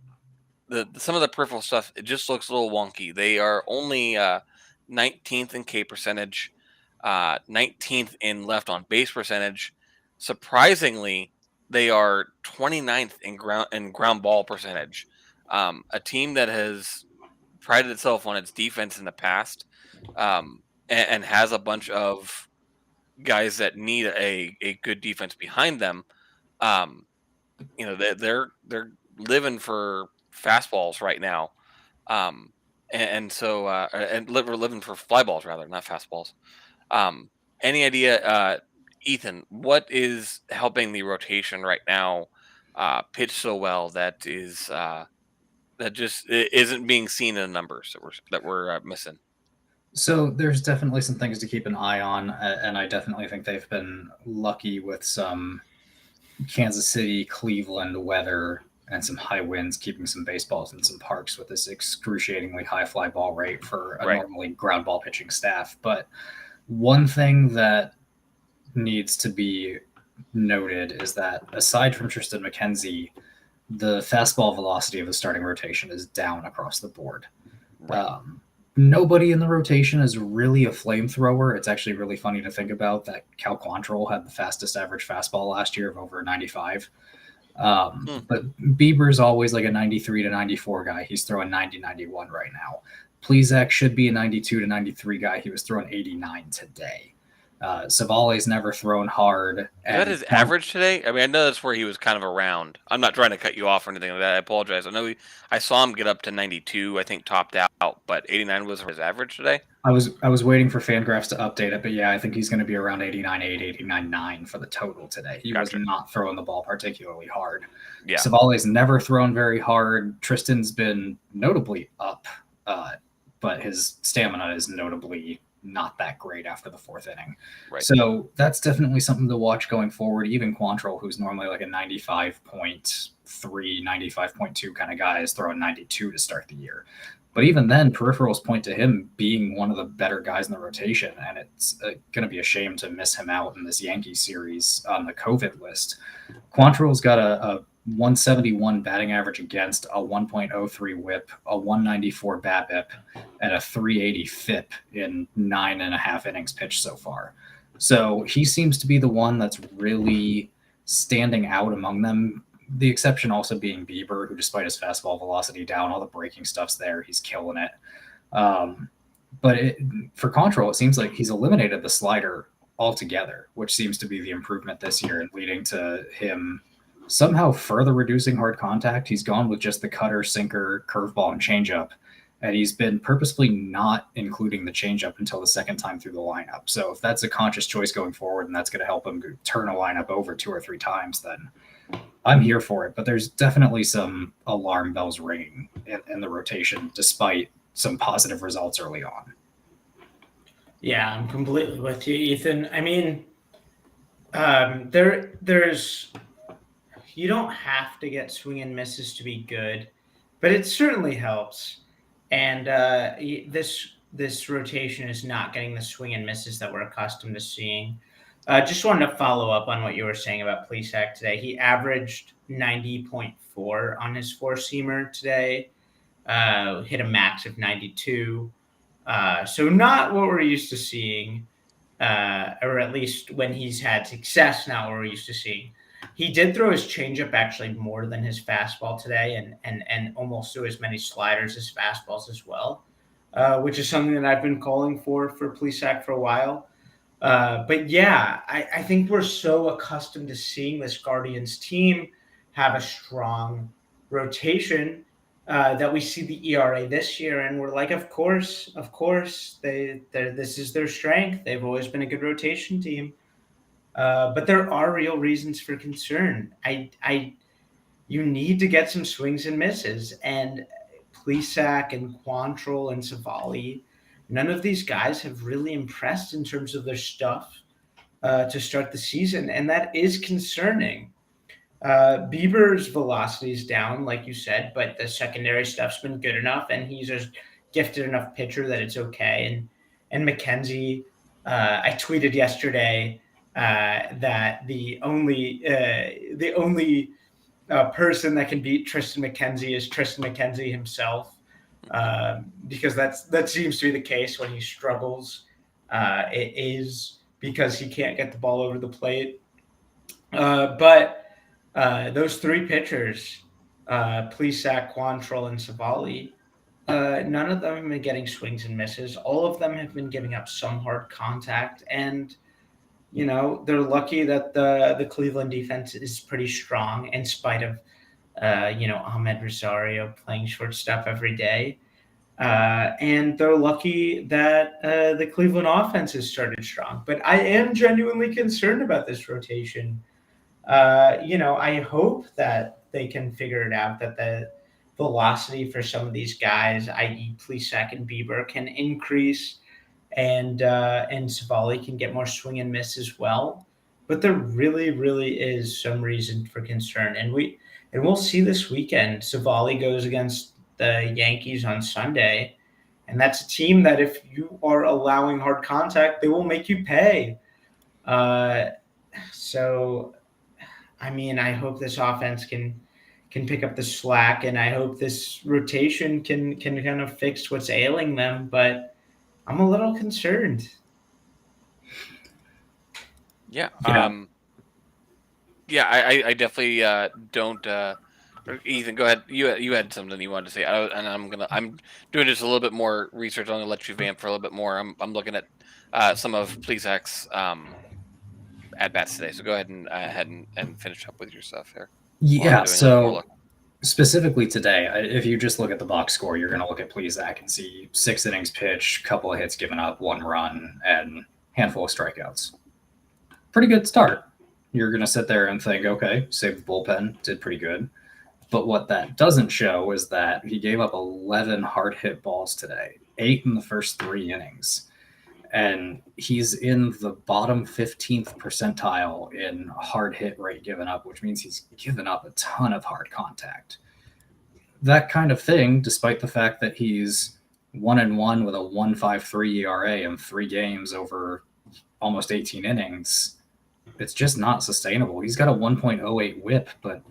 of the peripheral stuff, it just looks a little wonky. They are only 19th in K percentage, 19th in left on base percentage. Surprisingly, they are 29th in ground ball percentage. A team that has prided itself on its defense in the past. And has a bunch of guys that need a good defense behind them. They're living for fastballs right now, and we're living for fly balls rather, not fastballs. Any idea, Ethan? What is helping the rotation right now pitch so well that just isn't being seen in the numbers that we're missing? So there's definitely some things to keep an eye on, and I definitely think they've been lucky with some Kansas City, Cleveland weather and some high winds, keeping some baseballs in some parks with this excruciatingly high fly ball rate for a normally ground ball pitching staff. But one thing that needs to be noted is that aside from Tristan Mckenzie, the fastball velocity of the starting rotation is down across the board. Nobody in the rotation is really a flamethrower. It's actually really funny to think about that Cal Quantrill had the fastest average fastball last year of over 95. But Bieber's always like a 93 to 94 guy. He's throwing 90, 91 right now. Plezak should be a 92 to 93 guy. He was throwing 89 today. Savale's never thrown hard. Is that his average today? I mean, I know that's where he was kind of around. I'm not trying to cut you off or anything like that. I apologize. I saw him get up to 92, I think topped out, but 89 was his average today. I was waiting for Fangraphs to update it, but yeah, I think he's going to be around 89.8, 89.9 for the total today. He was not throwing the ball particularly hard. Yeah. Savale's never thrown very hard. Tristan's been notably up, but his stamina is notably not that great after the fourth inning. Right. So that's definitely something to watch going forward. Even Quantrill, who's normally like a 95.3, 95.2 kind of guy, is throwing 92 to start the year. But even then, peripherals point to him being one of the better guys in the rotation, and it's going to be a shame to miss him out in this Yankees series on the COVID list. Quantrill's got a 171 batting average against, a 1.03 whip, a 194 BABIP, and a 380 FIP in 9.5 innings pitched so far. So he seems to be the one that's really standing out among them. The exception also being Bieber, who, despite his fastball velocity down, all the breaking stuff's there. He's killing it. But for Quantrill, it seems like he's eliminated the slider altogether, which seems to be the improvement this year and leading to him somehow further reducing hard contact. He's gone with just the cutter, sinker, curveball, and changeup. And he's been purposefully not including the changeup until the second time through the lineup. So if that's a conscious choice going forward and that's going to help him turn a lineup over 2 or 3 times, then I'm here for it. But there's definitely some alarm bells ringing in the rotation, despite some positive results early on. Yeah, I'm completely with you, Ethan. I mean, there's you don't have to get swing and misses to be good, but it certainly helps. And this rotation is not getting the swing and misses that we're accustomed to seeing. Just wanted to follow up on what you were saying about Plesac today. He averaged 90.4 on his four-seamer today, hit a max of 92. So not what we're used to seeing, or at least when he's had success, not what we're used to seeing. He did throw his changeup actually more than his fastball today, and almost threw as many sliders as fastballs as well, which is something that I've been calling for Plesac for a while. But yeah, I think we're so accustomed to seeing this Guardians team have a strong rotation that we see the ERA this year, and we're like, of course, this is their strength. They've always been a good rotation team. But there are real reasons for concern. You need to get some swings and misses, and Plesac and Quantrill and Savali, none of these guys have really impressed in terms of their stuff to start the season, and that is concerning. Bieber's velocity is down, like you said, but the secondary stuff's been good enough, and he's a gifted enough pitcher that it's okay. And Mckenzie, I tweeted yesterday that the only person that can beat Tristan Mckenzie is Tristan Mckenzie himself, because that seems to be the case when he struggles. It is because he can't get the ball over the plate. But those 3 pitchers, Plesac, Quantrill, and Savali, none of them have been getting swings and misses. All of them have been giving up some hard contact, and they're lucky that the Cleveland defense is pretty strong in spite of Ahmed Rosario playing shortstop every day. And they're lucky that the Cleveland offense has started strong. But I am genuinely concerned about this rotation. I hope that they can figure it out, that the velocity for some of these guys, i.e. Plesac and Bieber, can increase, and Savali can get more swing and miss as well. But there really, really is some reason for concern. And we'll see this weekend. Savali goes against the Yankees on Sunday, and that's a team that if you are allowing hard contact, they will make you pay. So, I mean, I hope this offense can pick up the slack, and I hope this rotation can kind of fix what's ailing them. But I'm a little concerned. Yeah. I definitely don't. Ethan, go ahead. You had something you wanted to say, and I'm doing just a little bit more research. I'm gonna let you vamp for a little bit more. I'm looking at some of Plesac's at bats today. So go ahead and finish up with your stuff here. Yeah. So specifically today, if you just look at the box score, you're going to look at Plesac and see 6 innings pitched, couple of hits given up, 1 run, and handful of strikeouts. Pretty good start. You're going to sit there and think, okay, saved the bullpen, did pretty good. But what that doesn't show is that he gave up 11 hard hit balls today, 8 in the first 3 innings. And he's in the bottom 15th percentile in hard hit rate given up, which means he's given up a ton of hard contact. That kind of thing, despite the fact that he's 1-1 with a 1.53 ERA in 3 games over almost 18 innings, it's just not sustainable. He's got a 1.08 whip, but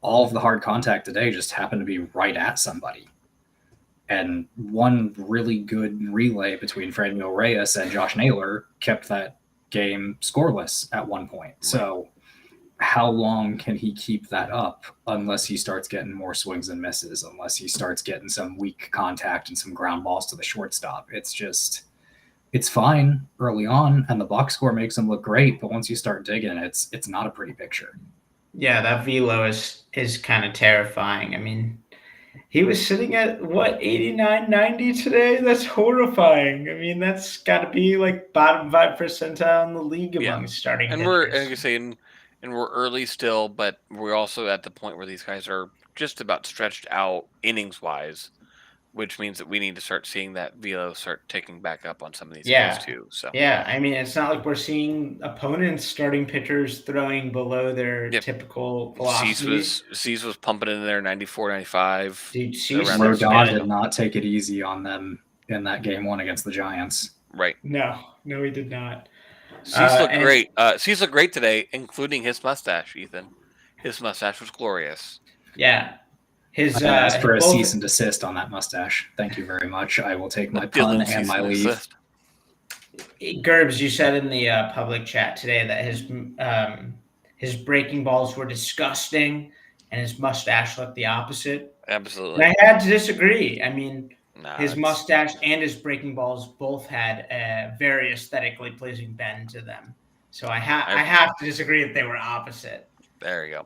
all of the hard contact today just happened to be right at somebody. And one really good relay between Franmil Reyes and Josh Naylor kept that game scoreless at one point. So how long can he keep that up unless he starts getting more swings and misses, unless he starts getting some weak contact and some ground balls to the shortstop? It's fine early on, and the box score makes him look great, but once you start digging, it's not a pretty picture. Yeah, that velo is kind of terrifying. I mean, he was sitting at 89, 90 today. That's horrifying. I mean, that's got to be like bottom 5 percentile in the league among starting and pitchers. We're early still, but we're also at the point where these guys are just about stretched out innings wise, which means that we need to start seeing that velo start ticking back up on some of these guys too. So I mean, it's not like we're seeing opponents starting pitchers throwing below their typical velocity. Cease was pumping in there 94, 95. Dude, Rodon did not take it easy on them in that game 1 against the Giants. Right. No, he did not. Cease looked great. Cease looked great today, including his mustache, Ethan. His mustache was glorious. Yeah. I asked for a cease and desist on that mustache. Thank you very much. I will take my pun and my leave. Gerbs, you said in the public chat today that his breaking balls were disgusting and his mustache looked the opposite. Absolutely. And I had to disagree. I mean, his mustache and his breaking balls both had a very aesthetically pleasing bend to them. So I have to disagree that they were opposite. There you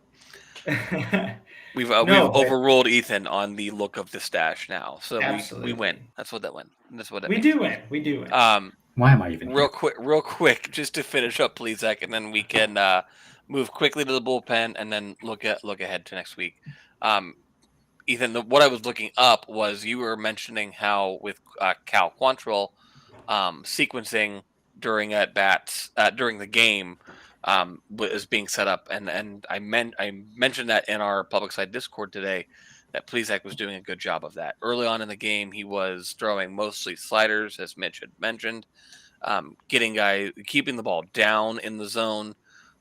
go. We've overruled Ethan on the look of the stash now, so we win. That's what that win. That's what it means. We do win. Why am I even real quick, just to finish up, please, Zach, and then we can move quickly to the bullpen and then look ahead to next week. Ethan, what I was looking up was you were mentioning how with Cal Quantrill sequencing during at bats during the game. Was being set up, and I mentioned that in our public side Discord today that Plesac was doing a good job of that. Early on in the game, he was throwing mostly sliders, as Mitch had mentioned, keeping the ball down in the zone.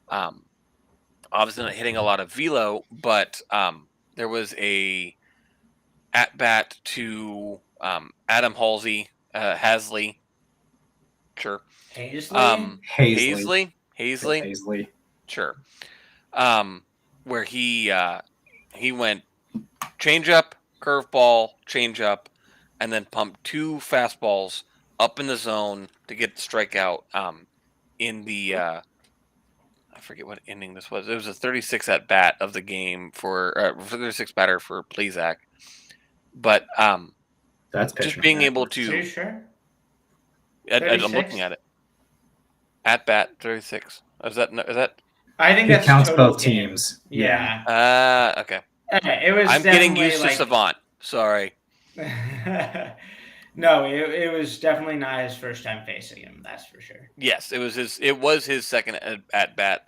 Obviously not hitting a lot of velo, but there was a at bat to Adam Hasley, sure, Hazley, sure. Where he went changeup, curveball, changeup, and then pumped 2 fastballs up in the zone to get the strikeout. In the I forget what inning this was. It was a 36 at bat of the game for 36 batter for Plesac. But that's just being able to. Are you sure? I'm looking at it. At bat 36. Is that? I think it counts both teams. Yeah. Okay. It was. I'm getting used to Savant. Sorry. No, it was definitely not his first time facing him. That's for sure. Yes, it was his. It was his second at bat.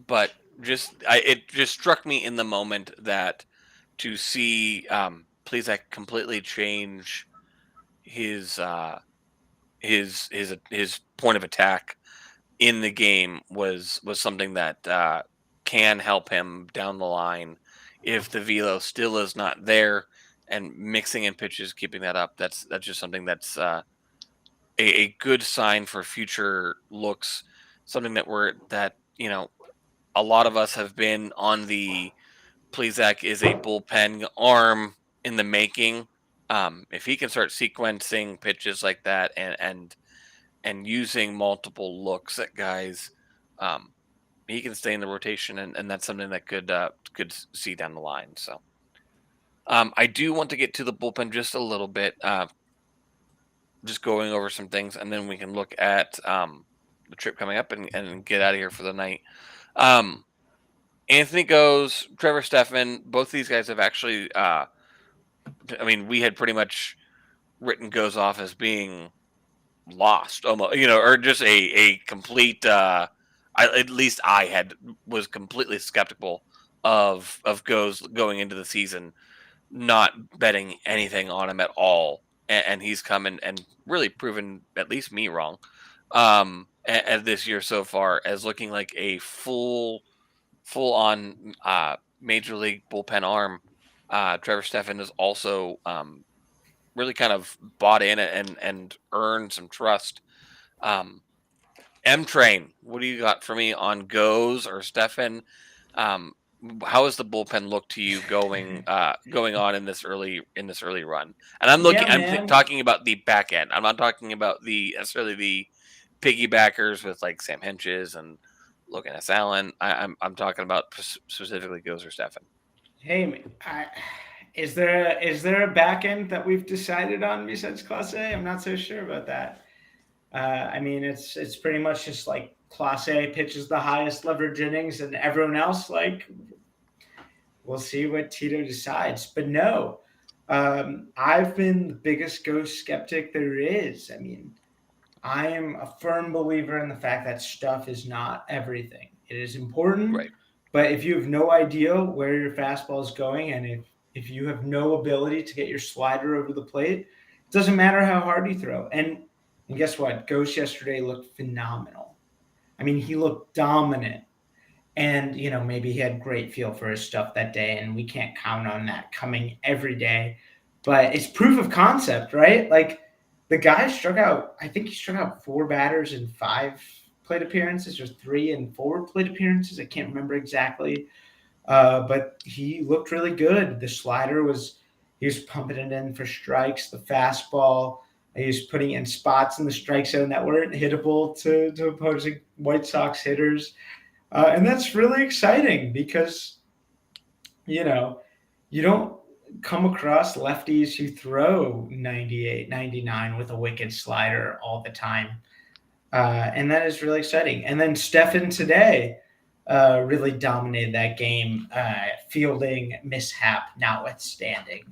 But it just struck me in the moment that to see Plesac completely change his point of attack in the game was something that can help him down the line if the velo still is not there, and mixing in pitches, keeping that up. That's just something that's a good sign for future looks. Something that a lot of us have been on the Plesac is a bullpen arm in the making. If he can start sequencing pitches like that and using multiple looks at guys, he can stay in the rotation, and that's something that could see down the line. So I do want to get to the bullpen just a little bit, just going over some things, and then we can look at the trip coming up and get out of here for the night. Anthony Goes, Trevor Steffen, both these guys have actually, we had pretty much written Goes off as being lost almost, or just a complete. At least I was completely skeptical of Goes going into the season, not betting anything on him at all, and he's come and really proven at least me wrong. And this year so far as looking like a full on major league bullpen arm. Trevor Steffen is also really kind of bought in and earned some trust. Um, M Train, what do you got for me on Goes or Steffen? Um, how has the bullpen looked to you going on in this early run? And I'm Yeah, looking, man. talking about the back end. I'm not talking about the necessarily the piggybackers with like Sam Hinches and Logan S. Allen. I'm talking about specifically Goes or Steffen. Hey, is there a back end that we've decided on besides Class A? I'm not so sure about that. I mean, it's pretty much just like Class A pitches the highest leverage innings, and everyone else, like, we'll see what Tito decides. But no, I've been the biggest Ghost skeptic there is. I mean, I am a firm believer in the fact that stuff is not everything. It is important, Right. but if you have no idea where your fastball is going, and if you have no ability to get your slider over the plate, it doesn't matter how hard you throw. And guess what? Ghost yesterday looked phenomenal. I mean, he looked dominant. And, maybe he had great feel for his stuff that day, and we can't count on that coming every day. But it's proof of concept, right? Like, the guy I think he struck out 4 batters in 5 plate appearances, or 3 and 4 plate appearances. I can't remember exactly. But he looked really good. The slider he was pumping it in for strikes. The fastball, he was putting in spots in the strike zone that weren't hittable to opposing White Sox hitters. And that's really exciting because, you don't come across lefties who throw 98, 99 with a wicked slider all the time. And that is really exciting. And then Steffen today really dominated that game, fielding mishap notwithstanding.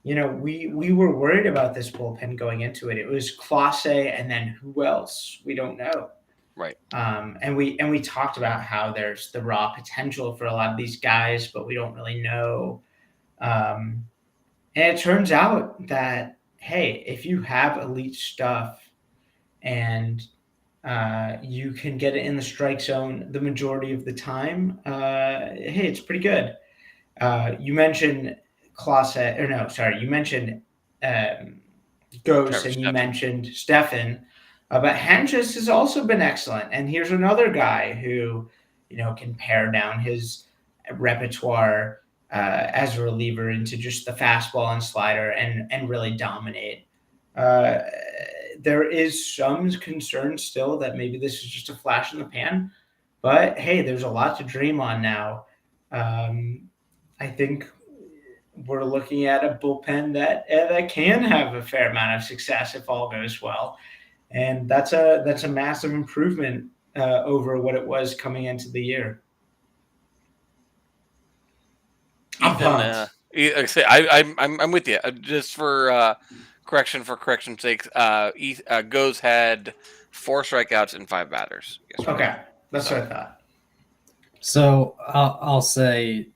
We were worried about this bullpen going into it. It was Clase and then who else? We don't know. Right. And we talked about how there's the raw potential for a lot of these guys, but we don't really know. And it turns out that, hey, if you have elite stuff and you can get it in the strike zone the majority of the time, hey, it's pretty good. You mentioned you mentioned Ghost, Trevor and you Steffen. mentioned Steffen. But Henches has also been excellent. And here's another guy who, can pare down his repertoire as a reliever into just the fastball and slider and really dominate. There is some concern still that maybe this is just a flash in the pan. But, hey, there's a lot to dream on now. I think we're looking at a bullpen that can have a fair amount of success if all goes well. And that's a massive improvement over what it was coming into the year. I'm pumped. I'm with you. Just for correction's sake, Goes had 4 strikeouts and 5 batters. Okay, that's what I thought. So I'll say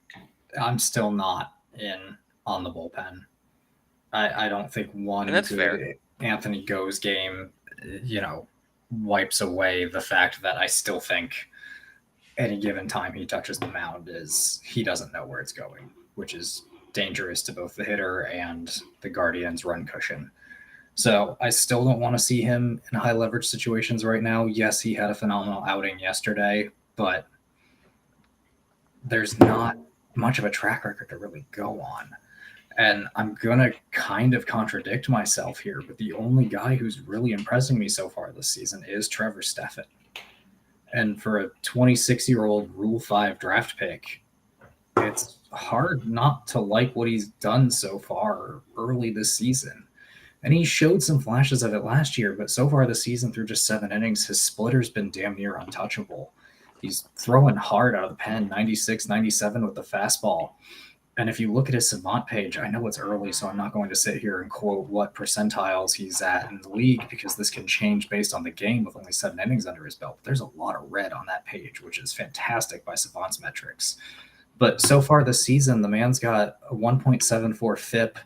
I'm still not in on the bullpen. I don't think one And that's good fair. Anthony Goes game, wipes away the fact that I still think any given time he touches the mound he doesn't know where it's going, which is dangerous to both the hitter and the Guardians' run cushion. So I still don't want to see him in high leverage situations right now. Yes, he had a phenomenal outing yesterday, but there's not much of a track record to really go on. And I'm going to kind of contradict myself here, but the only guy who's really impressing me so far this season is Trevor Steffen. And for a 26-year-old Rule 5 draft pick, it's hard not to like what he's done so far early this season. And he showed some flashes of it last year, but so far this season through just 7 innings, his splitter's been damn near untouchable. He's throwing hard out of the pen, 96, 97 with the fastball. And if you look at his savant page, I know it's early, so I'm not going to sit here and quote what percentiles he's at in the league because this can change based on the game with only 7 innings under his belt. But there's a lot of red on that page, which is fantastic by savant's metrics. But so far this season, the man's got a 1.74 FIP.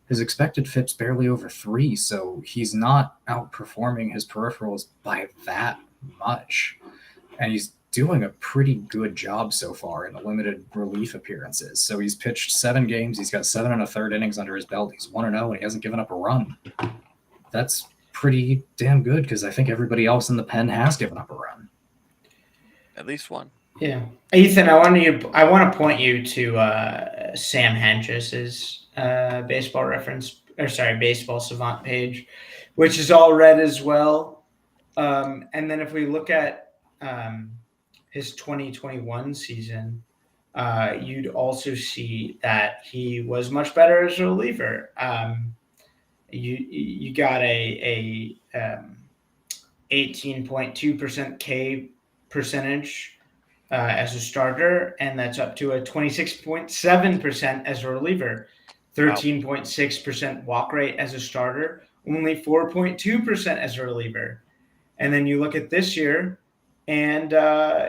His expected FIP's barely over 3, so he's not outperforming his peripherals by that much. And he's doing a pretty good job so far in the limited relief appearances. So he's pitched 7 games. He's got 7 1/3 innings under his belt. He's 1-0, and he hasn't given up a run. That's pretty damn good because I think everybody else in the pen has given up a run. At least one. Yeah, Ethan, I want to point you to Sam Henches's baseball savant page, which is all red as well. And then if we look at his 2021 season, you'd also see that he was much better as a reliever. You got a 18.2% K percentage as a starter, and that's up to a 26.7% as a reliever, 13.6% walk rate as a starter, only 4.2% as a reliever. And then you look at this year, and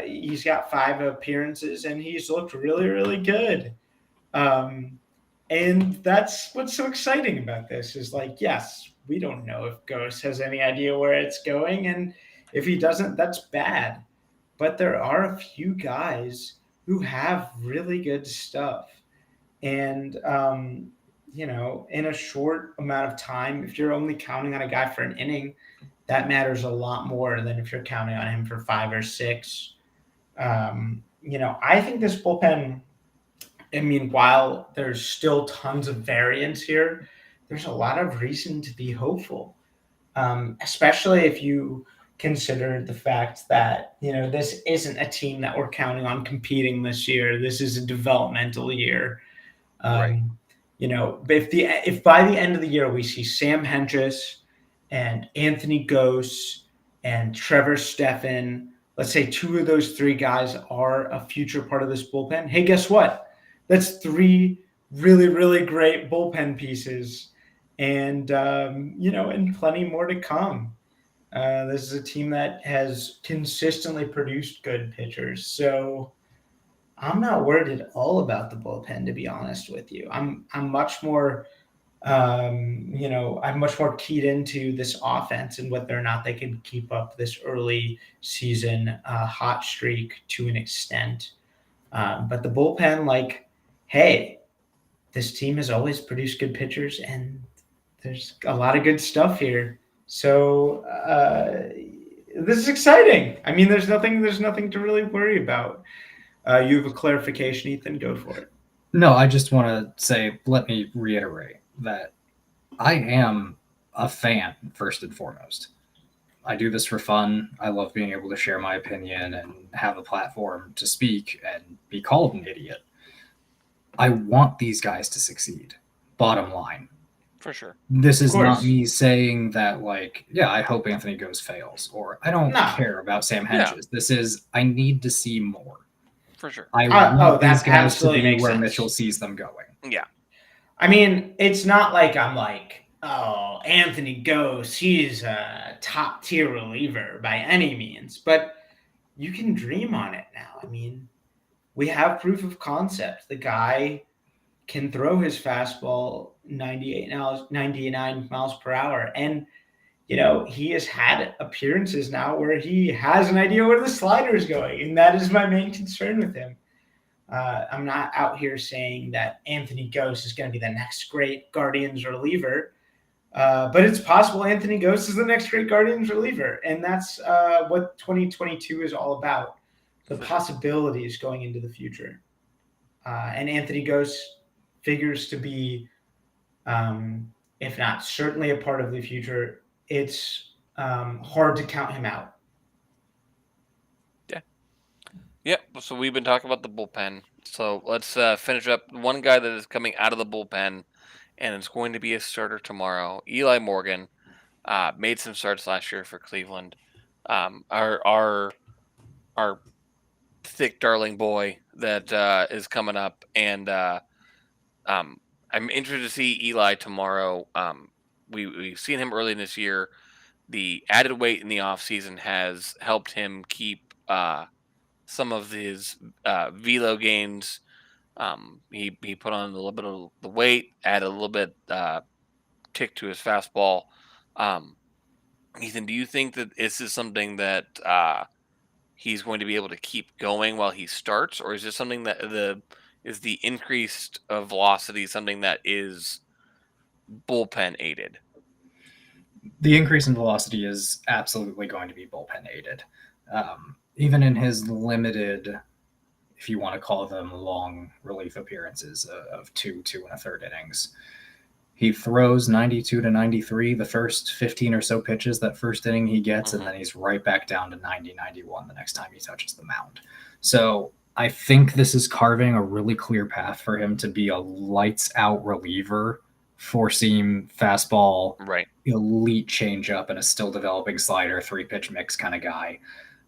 he's got 5 appearances, and he's looked really, really good. And that's what's so exciting about this is like, yes, we don't know if Ghost has any idea where it's going, and if he doesn't, that's bad. But there are a few guys who have really good stuff. And, in a short amount of time, if you're only counting on a guy for an inning, that matters a lot more than if you're counting on him for 5 or 6. I think this bullpen, while there's still tons of variance here, there's a lot of reason to be hopeful, especially if you consider the fact that, this isn't a team that we're counting on competing this year. This is a developmental year. Right. If by the end of the year we see Sam Henches and Anthony Gose and Trevor Steffen, let's say 2 of those 3 guys are a future part of this bullpen. Hey, guess what? That's 3 really, really great bullpen pieces, and and plenty more to come. This is a team that has consistently produced good pitchers, so I'm not worried at all about the bullpen, to be honest with you. I'm much more, I'm much more keyed into this offense and whether or not they can keep up this early season hot streak to an extent. But the bullpen, hey, this team has always produced good pitchers, and there's a lot of good stuff here. So this is exciting. There's nothing to really worry about. You have a clarification, Ethan? Go for it. No, I just want to say, let me reiterate that I am a fan, first and foremost. I do this for fun. I love being able to share my opinion and have a platform to speak and be called an idiot. I want these guys to succeed, bottom line. For sure. This is not me saying that, I hope Anthony Gose fails, or I don't care about Sam Henches. Yeah. This is, I need to see more. For sure. I want these guys to be where Mitchell sees them going. Yeah. It's not like I'm like, oh, Anthony Gose, he's a top-tier reliever by any means. But you can dream on it now. We have proof of concept. The guy can throw his fastball 99 miles per hour. And, he has had appearances now where he has an idea where the slider is going. And that is my main concern with him. I'm not out here saying that Anthony Gose is going to be the next great Guardians reliever. But it's possible Anthony Gose is the next great Guardians reliever. And that's what 2022 is all about. The possibilities going into the future. And Anthony Gose figures to be, if not certainly a part of the future, it's hard to count him out. Yeah. Yeah. So we've been talking about the bullpen. So let's finish up. One guy that is coming out of the bullpen, and it's going to be a starter tomorrow. Eli Morgan made some starts last year for Cleveland. Our thick darling boy that is coming up, and I'm interested to see Eli tomorrow. We've seen him early in this year. The added weight in the offseason has helped him keep some of his velo gains. He put on a little bit of the weight, added a little bit kick to his fastball. Um, Ethan, do you think that this is something that he's going to be able to keep going while he starts, or is this something that the increased velocity something that is bullpen aided? The increase in velocity is absolutely going to be bullpen aided. Even in his limited, if you want to call them long relief appearances of two and a third innings, he throws 92 to 93 the first 15 or so pitches that first inning he gets, and then he's right back down to 90, 91 the next time he touches the mound. So I think this is carving a really clear path for him to be a lights out reliever, four-seam fastball, Right. elite changeup, and a still developing slider, three-pitch mix kind of guy.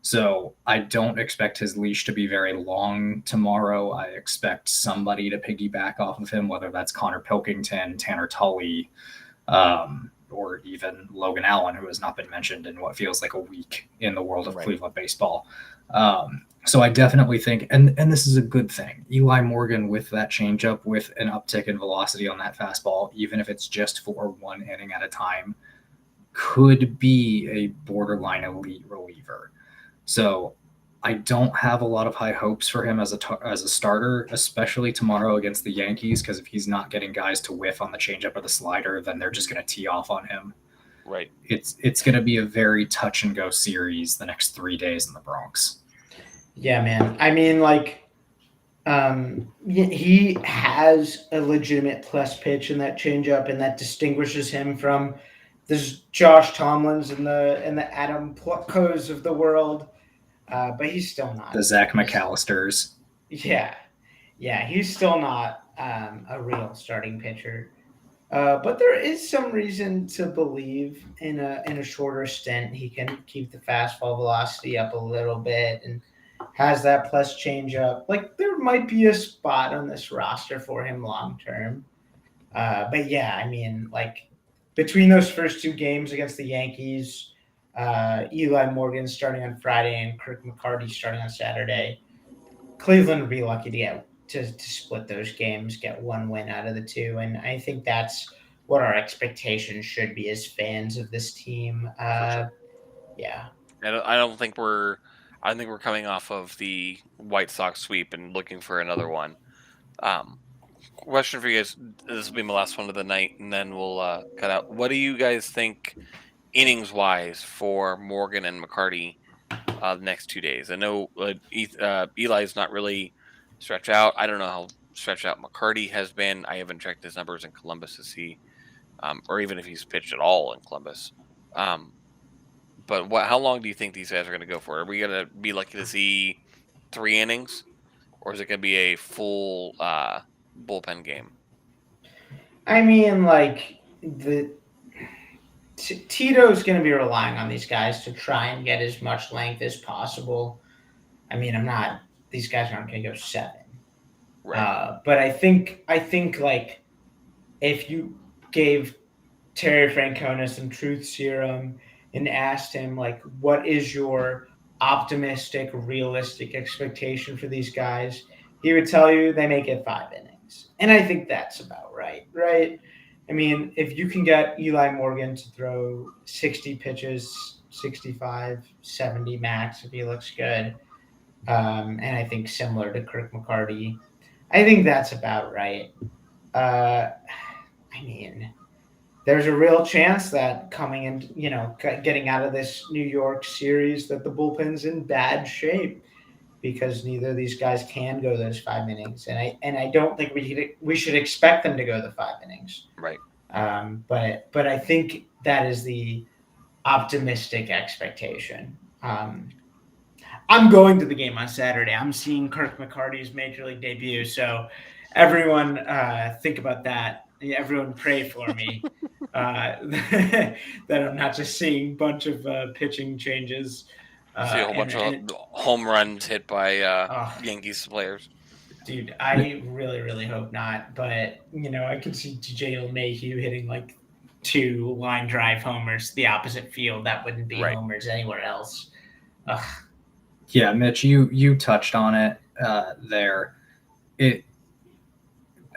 So I don't expect his leash to be very long tomorrow. I expect somebody to piggyback off of him, whether that's Connor Pilkington, Tanner Tully, or even Logan Allen, who has not been mentioned in what feels like a week in the world of Cleveland baseball. So I definitely think, and this is a good thing, Eli Morgan with that changeup, with an uptick in velocity on that fastball, even if it's just for one inning at a time, could be a borderline elite reliever. So I don't have a lot of high hopes for him as a starter, especially tomorrow against the Yankees, because if he's not getting guys to whiff on the changeup or the slider, then they're just going to tee off on him. Right. It's going to be a very touch and go series the next 3 days in the Bronx. Yeah, man. I mean, like, he has a legitimate plus pitch in that changeup, and that distinguishes him from this Josh Tomlins and the Adam Pluckos of the world. But he's still not. The Zach McAllisters. Yeah, he's still not a real starting pitcher. But there is some reason to believe in a shorter stint he can keep the fastball velocity up a little bit and has that plus changeup. Like, there might be a spot on this roster for him long term. But yeah, I mean, like, between those first two games against the Yankees, Eli Morgan starting on Friday and Kirk McCarty starting on Saturday, Cleveland would be lucky to get to split those games, get one win out of the two, and I think that's what our expectations should be as fans of this team. Sure. Yeah, I think we're coming off of the White Sox sweep and looking for another one. Question for you guys. This will be my last one of the night, and then we'll cut out. What do you guys think, innings wise, for Morgan and McCarty the next 2 days? I know Eli's not really stretched out. I don't know how stretched out McCarty has been. I haven't checked his numbers in Columbus to see, or even if he's pitched at all in Columbus. But how long do you think these guys are going to go for? Are we going to be lucky to see 3 innings, or is it going to be a full bullpen game? I mean, like, Tito's going to be relying on these guys to try and get as much length as possible. I mean, these guys aren't going to go 7. Right. But I think like, if you gave Terry Francona some truth serum and asked him, like, what is your optimistic, realistic expectation for these guys, he would tell you they make it 5 innings. And I think that's about right? I mean, if you can get Eli Morgan to throw 60 pitches, 65, 70 max if he looks good, and I think similar to Kirk McCarty, I think that's about right. I mean, there's a real chance that coming in, getting out of this New York series, that the bullpen's in bad shape because neither of these guys can go those 5 innings, and I don't think we should expect them to go the 5 innings. Right. But I think that is the optimistic expectation. I'm going to the game on Saturday. I'm seeing Kirk McCarty's major league debut, so everyone think about that. Everyone pray for me that I'm not just seeing a bunch of pitching changes. See a whole bunch of home runs hit by Yankees players. Dude, I really, really hope not. But, I could see DJ LeMahieu hitting like 2 line drive homers the opposite field. That wouldn't be Right. homers anywhere else. Ugh. Yeah, Mitch, you touched on it there.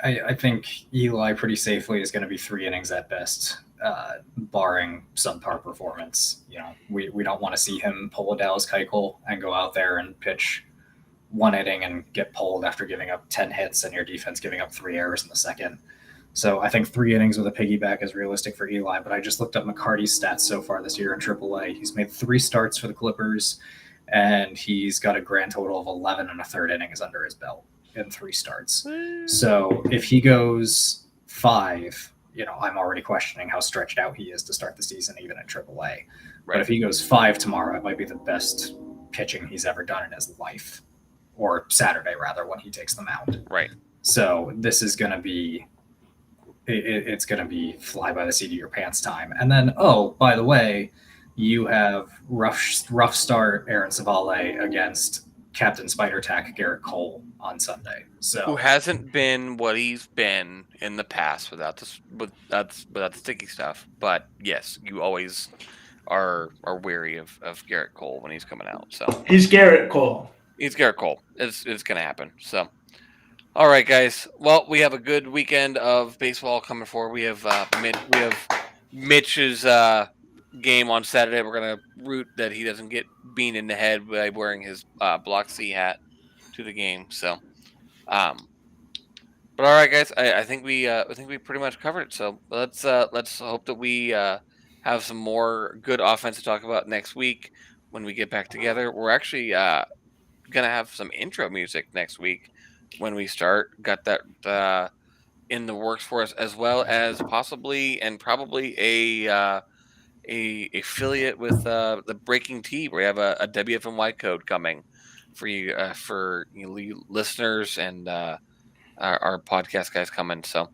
I think Eli pretty safely is going to be 3 innings at best, barring subpar performance. We don't want to see him pull a Dallas Keuchel and go out there and pitch 1 inning and get pulled after giving up 10 hits and your defense giving up 3 errors in the second. So I think 3 innings with a piggyback is realistic for Eli, but I just looked up McCarty's stats so far this year in AAA. He's made 3 starts for the Clippers, and he's got a grand total of 11 1/3 innings under his belt in 3 starts. So if he goes 5, I'm already questioning how stretched out he is to start the season, even in AAA. Right. But if he goes 5 tomorrow, it might be the best pitching he's ever done in his life, or Saturday rather, when he takes the mound. Right. So this is going to be, it's going to be fly by the seat of your pants time. And then, oh, by the way, you have rough start Aaron Savale against Captain Spider Tack Garrett Cole on Sunday. So who hasn't been what he's been in the past without the sticky stuff. But yes, you always are wary of Garrett Cole when he's coming out. So he's Garrett Cole. It's going to happen. So, all right, guys. Well, we have a good weekend of baseball coming forward. We have Mitch's game on Saturday. We're going to root that he doesn't get beamed in the head by wearing his Block C hat to the game. So, but all right, guys. I think we pretty much covered it. So let's hope that we have some more good offense to talk about next week when we get back together. We're actually gonna have some intro music next week when we start. Got that in the works for us, as well as possibly and probably a affiliate with the Breaking Tea, where we have a WFNY code coming for you listeners and our podcast guys coming. So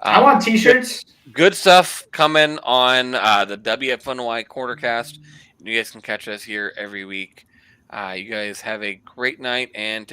I want t-shirts. Good stuff coming on the WFNY CornerCast. You guys can catch us here every week. You guys have a great night and take